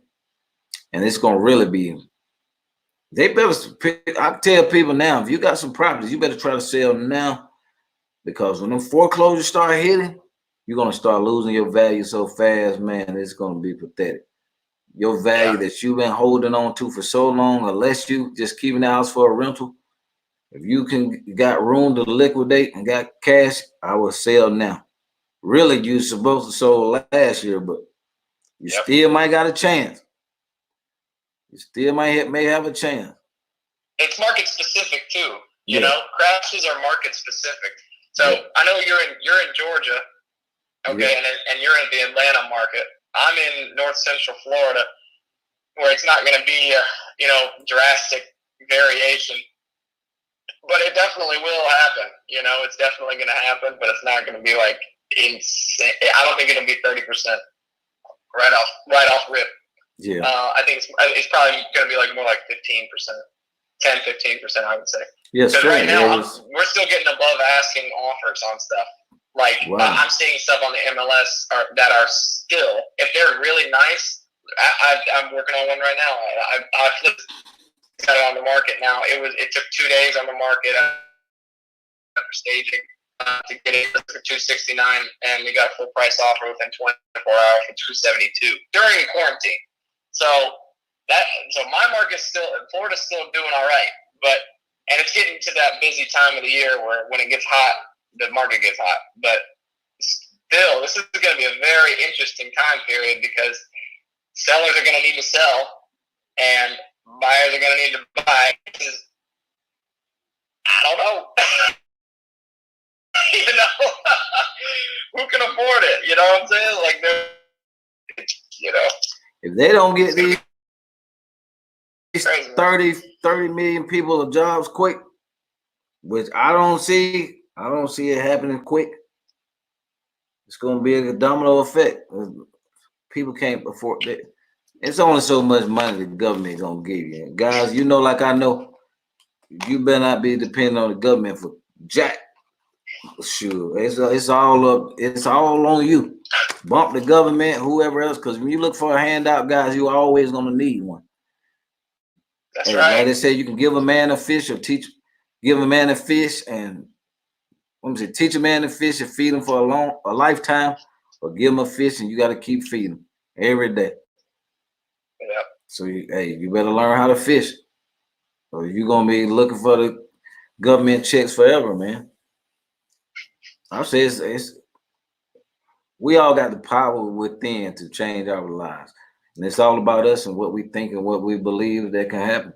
And it's gonna really be they better I tell people now, if you got some properties, you better try to sell now because when them foreclosures start hitting, you're gonna start losing your value so fast, man. It's gonna be pathetic. Your value that you've been holding on to for so long, unless you just keeping the house for a rental, if you got room to liquidate and got cash, I will sell now. Really, you supposed to sell last year, but you still might got a chance. You still may have a chance. It's market specific too. You know, crashes are market specific. So I know you're in Georgia, okay, and you're in the Atlanta market. I'm in North Central Florida, where it's not going to be drastic variation, but it definitely will happen. You know, it's definitely going to happen, but it's not going to be like insane. I don't think it'll be 30% right off rip. Yeah. I think it's probably going to be more like 15%. 10-15%, I would say. Yes, because right now we're still getting above asking offers on stuff. Like I'm seeing stuff on the MLS that are still, if they're really nice. I'm working on one right now. I flipped it on the market now. It took 2 days on the market after staging to get it for $269, and we got a full price offer within 24 hours for $272 during quarantine. So my market's Florida's still doing all right, and it's getting to that busy time of the year where when it gets hot, the market gets hot. But still, this is going to be a very interesting time period because sellers are going to need to sell and buyers are going to need to buy. I don't know. Who can afford it? You know what I'm saying? if they don't get these 30 million people of jobs quick, which I don't see it happening quick. It's going to be a domino effect. People can't afford it. It's only so much money the government is going to give you. Guys, like I know, you better not be depending on the government for jack. Sure, it's all up. It's all on you. Bump the government, whoever else, because when you look for a handout, guys, you're always going to need one. That's right. Like they say, you can give a man a fish or give a man a fish and teach a man to fish and feed him for a lifetime, or give him a fish and you got to keep feeding him every day. Yeah. So you better learn how to fish, or you're gonna be looking for the government checks forever, man. I say we all got the power within to change our lives, and it's all about us and what we think and what we believe that can happen.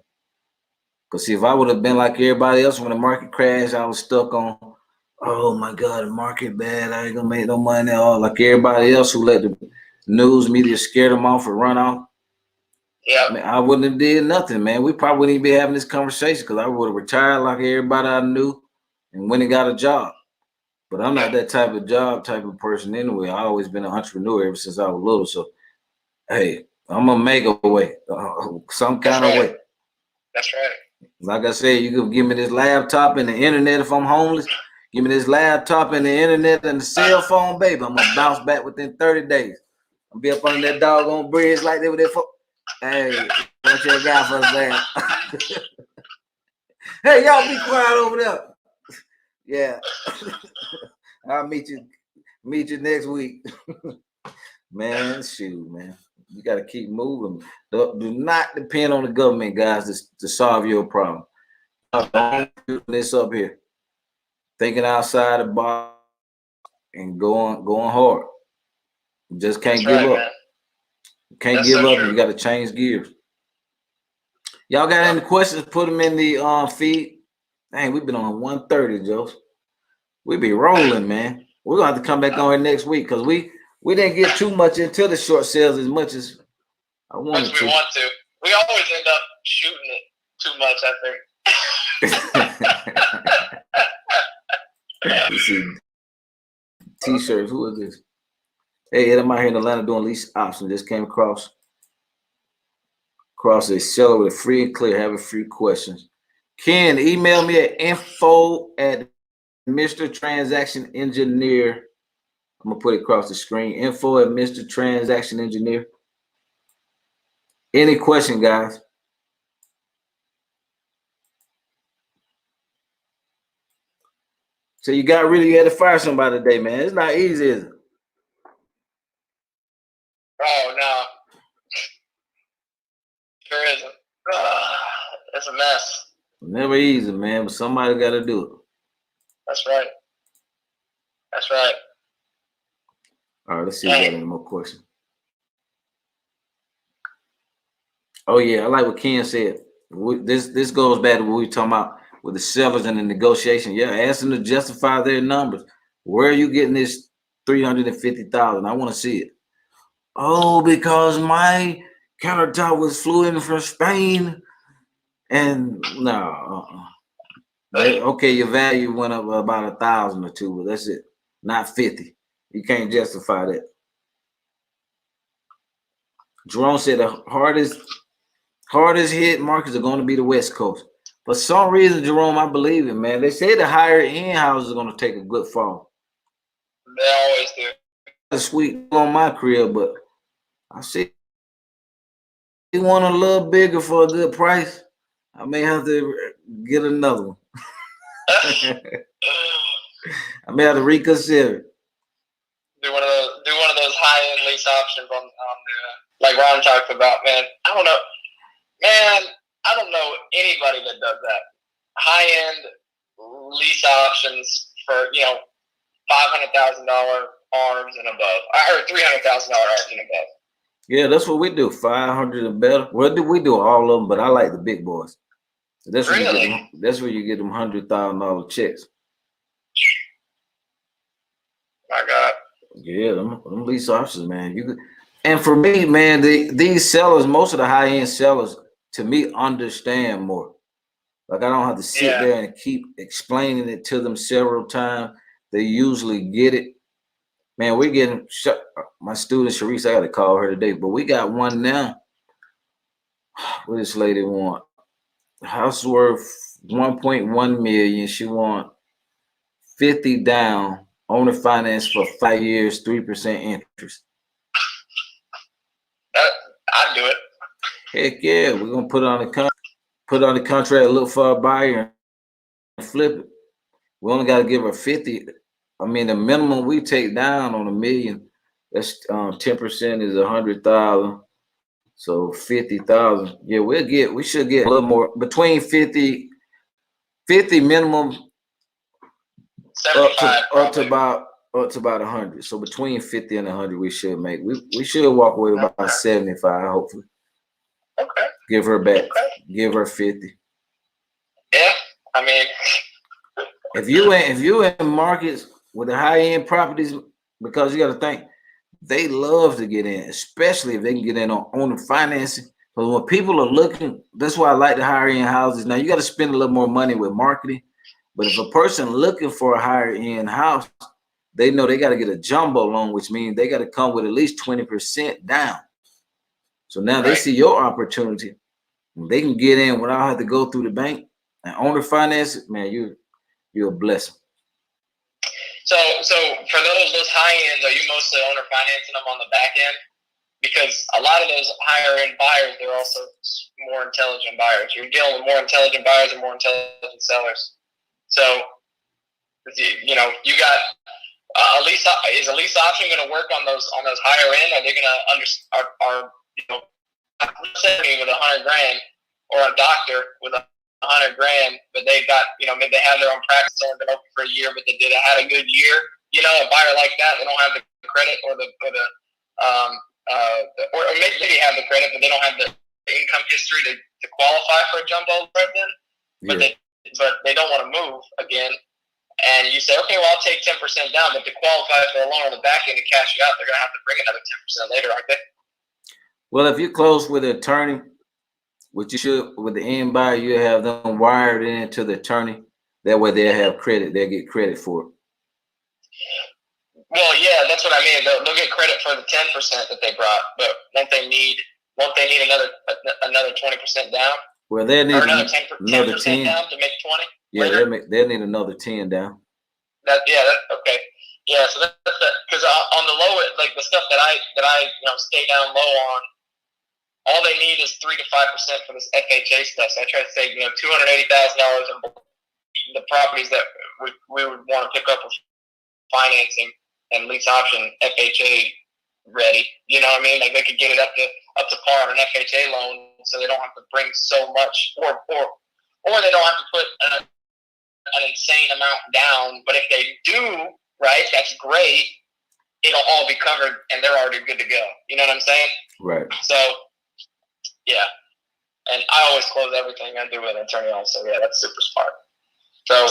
Because see, if I would have been like everybody else when the market crashed, I was stuck on, oh my God, the market bad, I ain't gonna make no money. All like everybody else who let the news media scare them off or run off. Yeah, I wouldn't have did nothing, man. We probably wouldn't even be having this conversation because I would have retired like everybody I knew and went and got a job. But I'm not that type of person anyway. I always been an entrepreneur ever since I was little. So, hey, I'm gonna make a way, some kind of way. That's right. Like I said, you can give me this laptop and the internet if I'm homeless. Give me this laptop and the internet and the cell phone, baby. I'm gonna bounce back within 30 days. I'll be up under that doggone bridge like they were there for. Hey, what you got for us there? Hey, y'all be quiet over there. Yeah. I'll meet you next week. Man, shoot, man. You got to keep moving. Do not depend on the government, guys, to solve your problem. This up here. Thinking outside the box and going hard. You just can't give up. Man. You can't give up. You got to change gears. Y'all got any questions? Put them in the feed. Dang, we've been on 1:30, Joe. We be rolling, man. We're gonna have to come back on here next week because we didn't get too much into the short sales as much as I wanted to. We want to. We always end up shooting it too much, I think. Let's see. T-shirts. Who is this? Hey, I'm out here in Atlanta doing lease option. Just came across a seller with free and clear. Have a few questions. Ken, email me at info@Mr. Transaction Engineer. I'm gonna put it across the screen. Info@Mr. Transaction Engineer. Any question, guys? So you had to fire somebody today, man. It's not easy, is it? Oh no, sure isn't. It's a mess. Never easy, man, but somebody got to do it. That's right. That's right. All right, let's see if we got any more questions. Oh yeah, I like what Ken said. This goes back to what we were talking about with the sellers and the negotiation. Yeah, ask them to justify their numbers. Where are you getting this $350,000? I want to see it. Oh, because my countertop was flew in from Spain, and no. Okay, your value went up about 1,000 or two, but that's it. Not 50. You can't justify that. Jerome said the hardest hit markets are going to be the West Coast. For some reason, Jerome, I believe it, man. They say the higher end houses are going to take a good fall. They always do. It's sweet on my crib, but I see you want a little bigger for a good price. I may have to get another one. I may have to reconsider. Do one of those high end lease options on the, like Ron talked about, man. I don't know anybody that does that. High end lease options for $500,000 arms and above, or $300,000 arms and above. Yeah, that's what we do. 500 and better. Well, we do all of them, but I like the big boys. That's where you get them $100,000 checks. My God. Yeah, them lease options, man. And for me, man, these sellers, most of the high end sellers, to me, understand more. Like I don't have to sit there and keep explaining it to them several times. They usually get it. Man, we're getting my student Sharice. I got to call her today, but we got one now. What this lady want? House worth 1.1 million. She want 50 down, owner finance for 5 years, 3% interest. I'd do it. Heck yeah, we're gonna put on the contract, look for a buyer, and flip it. We only got to give her 50. I mean, the minimum we take down on $1 million, that's 10% is 100,000. So 50,000. Yeah, we should get a little more between 50 minimum up to about 100. So between 50 and 100, we should make. We should walk away with about 75, hopefully. Okay. Give her back. Okay. Give her 50. Yeah, I mean, if you in markets with the high end properties, because you got to think they love to get in, especially if they can get in on owner financing. But when people are looking, that's why I like the higher end houses. Now you got to spend a little more money with marketing, but if a person looking for a higher end house, they know they got to get a jumbo loan, which means they got to come with at least 20% down. So now they see your opportunity. They can get in without having to go through the bank and owner finance it. Man, you're a blessing. So for those high ends, are you mostly owner financing them on the back end? Because a lot of those higher end buyers, they're also more intelligent buyers. You're dealing with more intelligent buyers and more intelligent sellers. So you got a lease. Is a lease option going to work on those higher end? Are they going to with $100,000 or a doctor with $100,000, but they've got, maybe they have their own practice, only been open for a year, but they had a good year. A buyer like that, they don't have the credit or maybe have the credit, but they don't have the income history to qualify for a jumbo then. But they don't want to move again. And you say, okay, well, I'll take 10% down, but to qualify for a loan on the back end and cash you out, they're going to have to bring another 10% later, aren't they? Well, if you're close with an attorney, what you should with the end buyer, you have them wired into the attorney. That way they'll have credit. They'll get credit for it. Well, yeah, that's what I mean. They'll get credit for the 10% that they brought, but won't they need another 20% down? Well, they'll need another 10% down to make 20. Yeah, they'll need another 10 down. Okay. Yeah, so that's because on the low, like the stuff that I stay down low on, all they need is 3 to 5% for this FHA stuff. So I try to say $280,000 and the properties that we would want to pick up with financing and lease option FHA ready. You know what I mean? Like they could get it up to par on an FHA loan, so they don't have to bring so much, or they don't have to put an insane amount down. But if they do, right, that's great. It'll all be covered, and they're already good to go. You know what I'm saying? Right. So, yeah. And I always close everything I do with an attorney also. Yeah, that's super smart. So,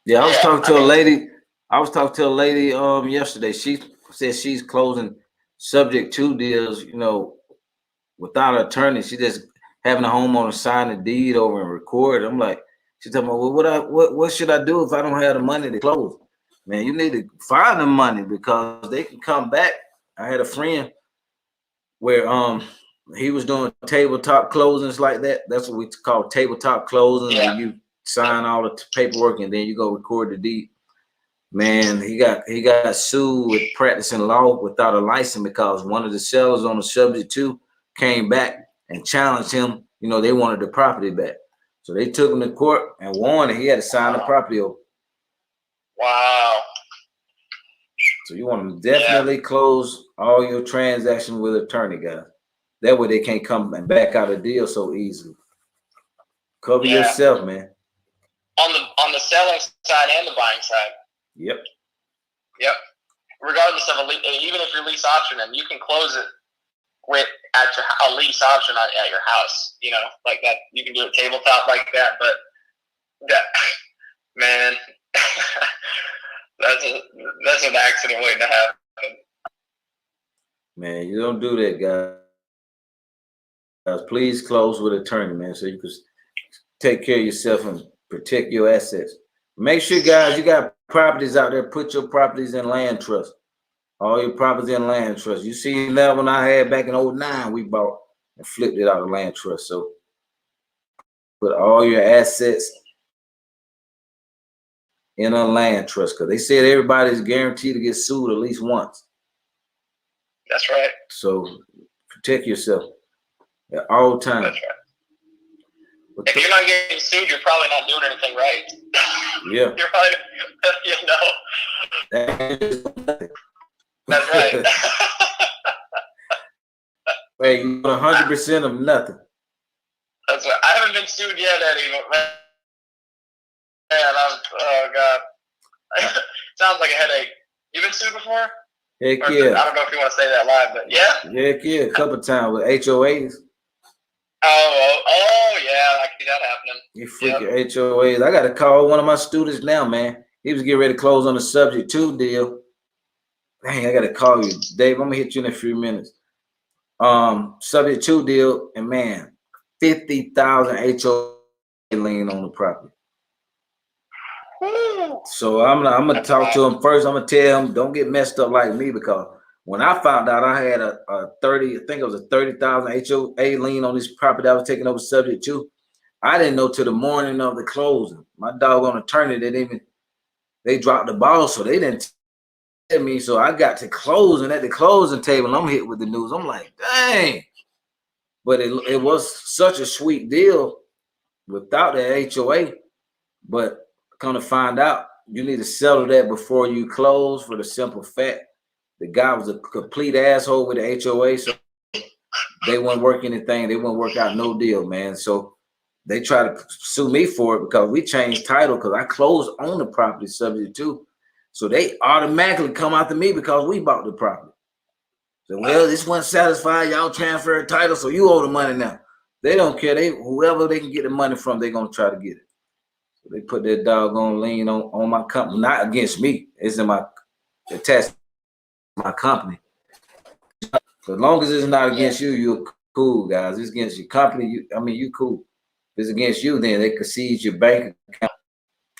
yeah, I was talking to a lady. I was talking to a lady yesterday. She said she's closing subject to deals, without an attorney. She just having a homeowner sign a deed over and record. I'm like, she's talking about, well, what should I do if I don't have the money to close? Man, you need to find the money because they can come back. I had a friend where he was doing tabletop closings like that. That's what we call tabletop closings. Yeah. Where you sign all the paperwork and then you go record the deed. Man, he got sued with practicing law without a license because one of the sellers on the subject to came back and challenged him. They wanted the property back. So they took him to court and warned him he had to sign the property over. Wow. So you want to definitely close all your transactions with attorney, guys. That way they can't come and back out a deal so easily. Cover yourself, man. On the selling side and the buying side. Yep. Regardless of even if you're lease optioning, you can close it with a lease option at your house. Like that. You can do a tabletop like that, but that, man, that's an accident waiting to happen. Man, you don't do that, guys. Please close with attorney, man, so you can take care of yourself and protect your assets. Make sure, guys, you got properties out there. Put your properties in land trust. All your properties in land trust. You see that one I had back in 2009, we bought and flipped it out of land trust. So put all your assets in a land trust because they said everybody's guaranteed to get sued at least once. That's right. So protect yourself at all times. That's right. If you're not getting sued, you're probably not doing anything right. Yeah. You're probably, That's right. Hey, you 100% of nothing. That's right. I haven't been sued yet, Eddie. Man, oh God. Sounds like a headache. You been sued before? Heck yeah. I don't know if you want to say that live, but yeah. Heck yeah, a couple times with HOAs. Oh yeah, I can see that happening. You freaking HOAs. I got to call one of my students now, man. He was getting ready to close on the subject to deal. Dang, I got to call you, Dave. I'm gonna hit you in a few minutes. Subject to deal, and man, 50,000 HOA lien on the property. So I'm gonna talk to him first. I'm gonna tell him don't get messed up like me because when I found out I had a 30, I think it was a 30,000 HOA lien on this property I was taking over subject to, I didn't know till the morning of the closing. My doggone attorney they dropped the ball, so they didn't tell me. So I got to closing at the closing table. I'm hit with the news. I'm like, dang. But it was such a sweet deal without the HOA. But come to find out, you need to settle that before you close for the simple fact the guy was a complete asshole with the HOA, so they wouldn't work anything. They wouldn't work out no deal, man. So they try to sue me for it because we changed title because I closed on the property subject to. So they automatically come after me because we bought the property. So, well, this wasn't satisfied. Y'all transferred title, so you owe the money now. They don't care. Whoever they can get the money from, they're going to try to get it. So they put their doggone lien on my company, not against me. It's in my attached to my company. So as long as it's not against you, you're cool, guys. It's against your company. You cool. If it's against you, then they could seize your bank account.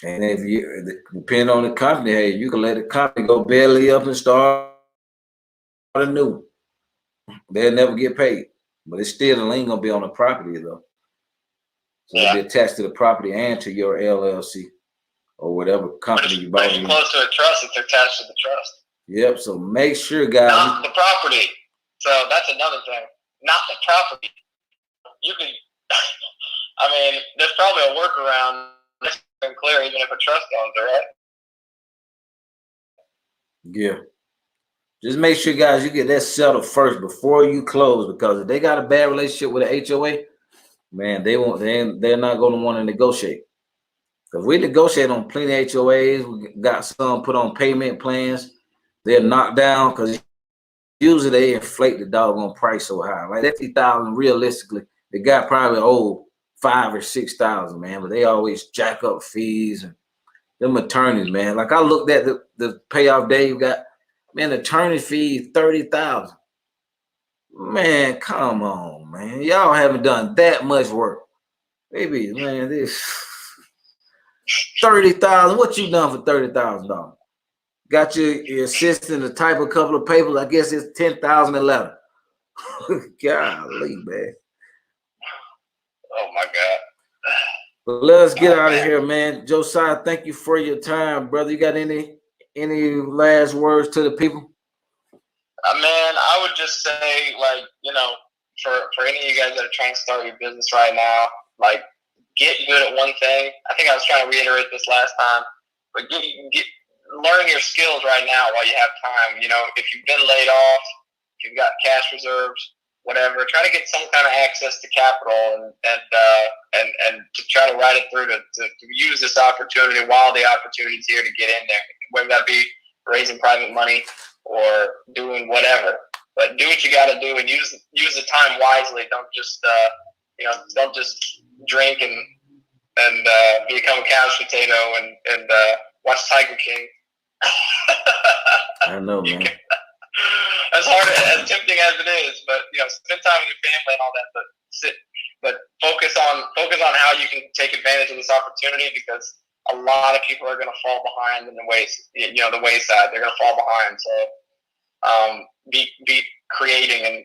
And if you depend on the company, hey, you can let the company go belly up and start anew. They'll never get paid, but it's still the lien gonna be on the property though. So it'll be attached to the property and to your LLC or whatever company you bought. But if you close to a trust, it's attached to the trust. Yep. So make sure, guys. Not the property. So that's another thing. Not the property. You can. I mean, there's probably a workaround. It's clear, even if a trust owns it, right? Yeah. Just make sure, guys, you get that settled first before you close, because if they got a bad relationship with the HOA, man, they're not going to want to negotiate. Because we negotiate on plenty of HOAs, we got some put on payment plans. They're knocked down because usually they inflate the doggone price so high. Like that 50,000, realistically, the guy probably owed 5,000 or 6,000, man. But they always jack up fees and them attorneys, man. Like I looked at the payoff day you got, man, attorney fee 30,000. Man, come on, man. Y'all haven't done that much work. Baby, man, this 30,000. What you done for $30,000? Got your assistant to type a couple of papers. I guess it's 10,011. Golly, man. Oh my God. But let's get out of here, man. Josiah, thank you for your time, brother. You got any last words to the people? Man, I would just say, like, for any of you guys that are trying to start your business right now, like, get good at one thing. I think I was trying to reiterate this last time, but learn your skills right now while you have time. If you've been laid off, if you've got cash reserves, whatever, try to get some kind of access to capital and to try to ride it through to use this opportunity while the opportunity is here to get in there, whether that be raising private money or doing whatever. But do what you got to do and use the time wisely. Don't just drink and become a couch potato and watch Tiger King. I know, man. As hard, as tempting as it is, but spend time with your family and all that. But focus on how you can take advantage of this opportunity, because a lot of people are going to fall behind in the wayside. They're going to fall behind. So be creating and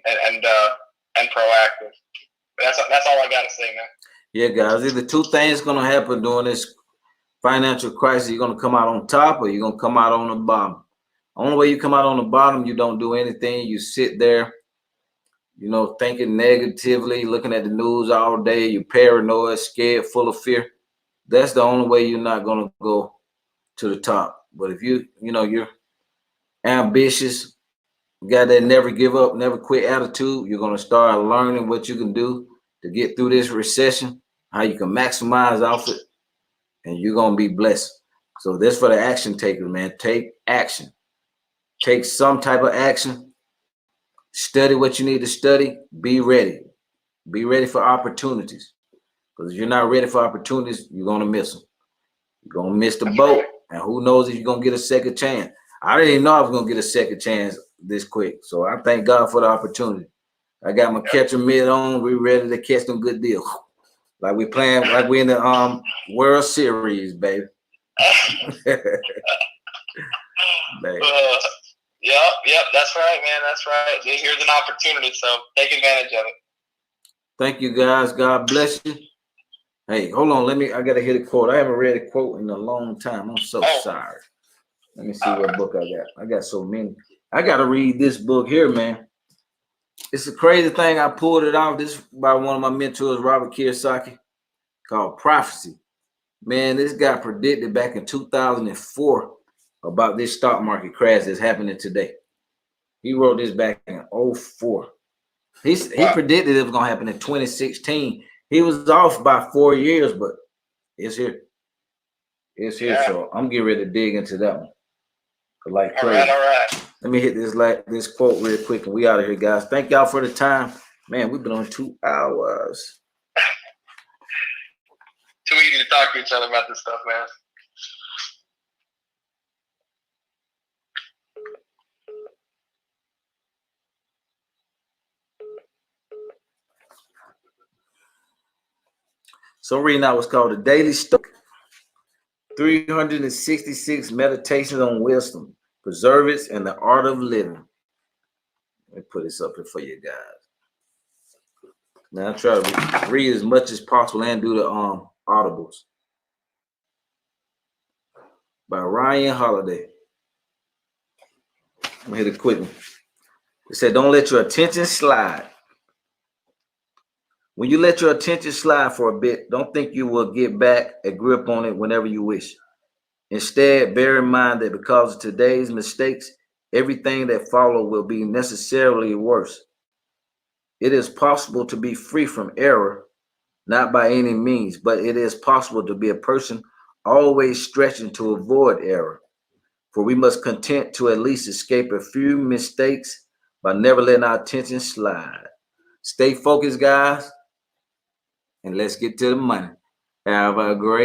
proactive. But that's all I got to say, man. Yeah, guys. Either two things going to happen during this financial crisis. You're going to come out on top, or you're going to come out on the bottom. Only way you come out on the bottom, you don't do anything. You sit there, thinking negatively, looking at the news all day. You're paranoid, scared, full of fear. That's the only way you're not going to go to the top. But if you're ambitious, got that never give up, never quit attitude, you're going to start learning what you can do to get through this recession, how you can maximize off it, and you're going to be blessed. So that's for the action takers, man. Take action. Take some type of action. Study what you need to study. Be ready. Be ready for opportunities. Because if you're not ready for opportunities, you're going to miss them. You're going to miss the boat. And who knows if you're going to get a second chance. I didn't even know I was going to get a second chance this quick. So I thank God for the opportunity. I got my catcher mid on. We're ready to catch them good deals. Like we playing, like we in the World Series, baby. Baby. Yep, that's right, man. That's right. Here's an opportunity, so take advantage of it. Thank you, guys. God bless you. Hey, hold on. I got to hit a quote. I haven't read a quote in a long time. I'm so sorry. Let me see what book I got. I got so many. I got to read this book here, man. It's a crazy thing. I pulled it off. This is by one of my mentors, Robert Kiyosaki, called Prophecy. Man, this guy predicted back in 2004 about this stock market crash that's happening today. He wrote this back in 2004. He predicted it was going to happen in 2016. He was off by 4 years, but it's here. It's here. Yeah. So I'm getting ready to dig into that one. Like crazy. All right. Let me hit this quote real quick and we out of here, guys. Thank y'all for the time. Man, we've been on 2 hours. Too easy to talk to each other about this stuff, man. So I'm reading out what's called the Daily Stoic. 366 Meditations on Wisdom, Perseverance, and the Art of Living. Let me put this up here for you guys. Now I try to read as much as possible and do the audibles. By Ryan Holiday. I'm gonna hit it quick. It said, don't let your attention slide. When you let your attention slide for a bit, don't think you will get back a grip on it whenever you wish. Instead, bear in mind that because of today's mistakes, everything that follows will be necessarily worse. It is possible to be free from error, not by any means, but it is possible to be a person always stretching to avoid error. For we must content to at least escape a few mistakes by never letting our attention slide. Stay focused, guys, and let's get to the money. Have a great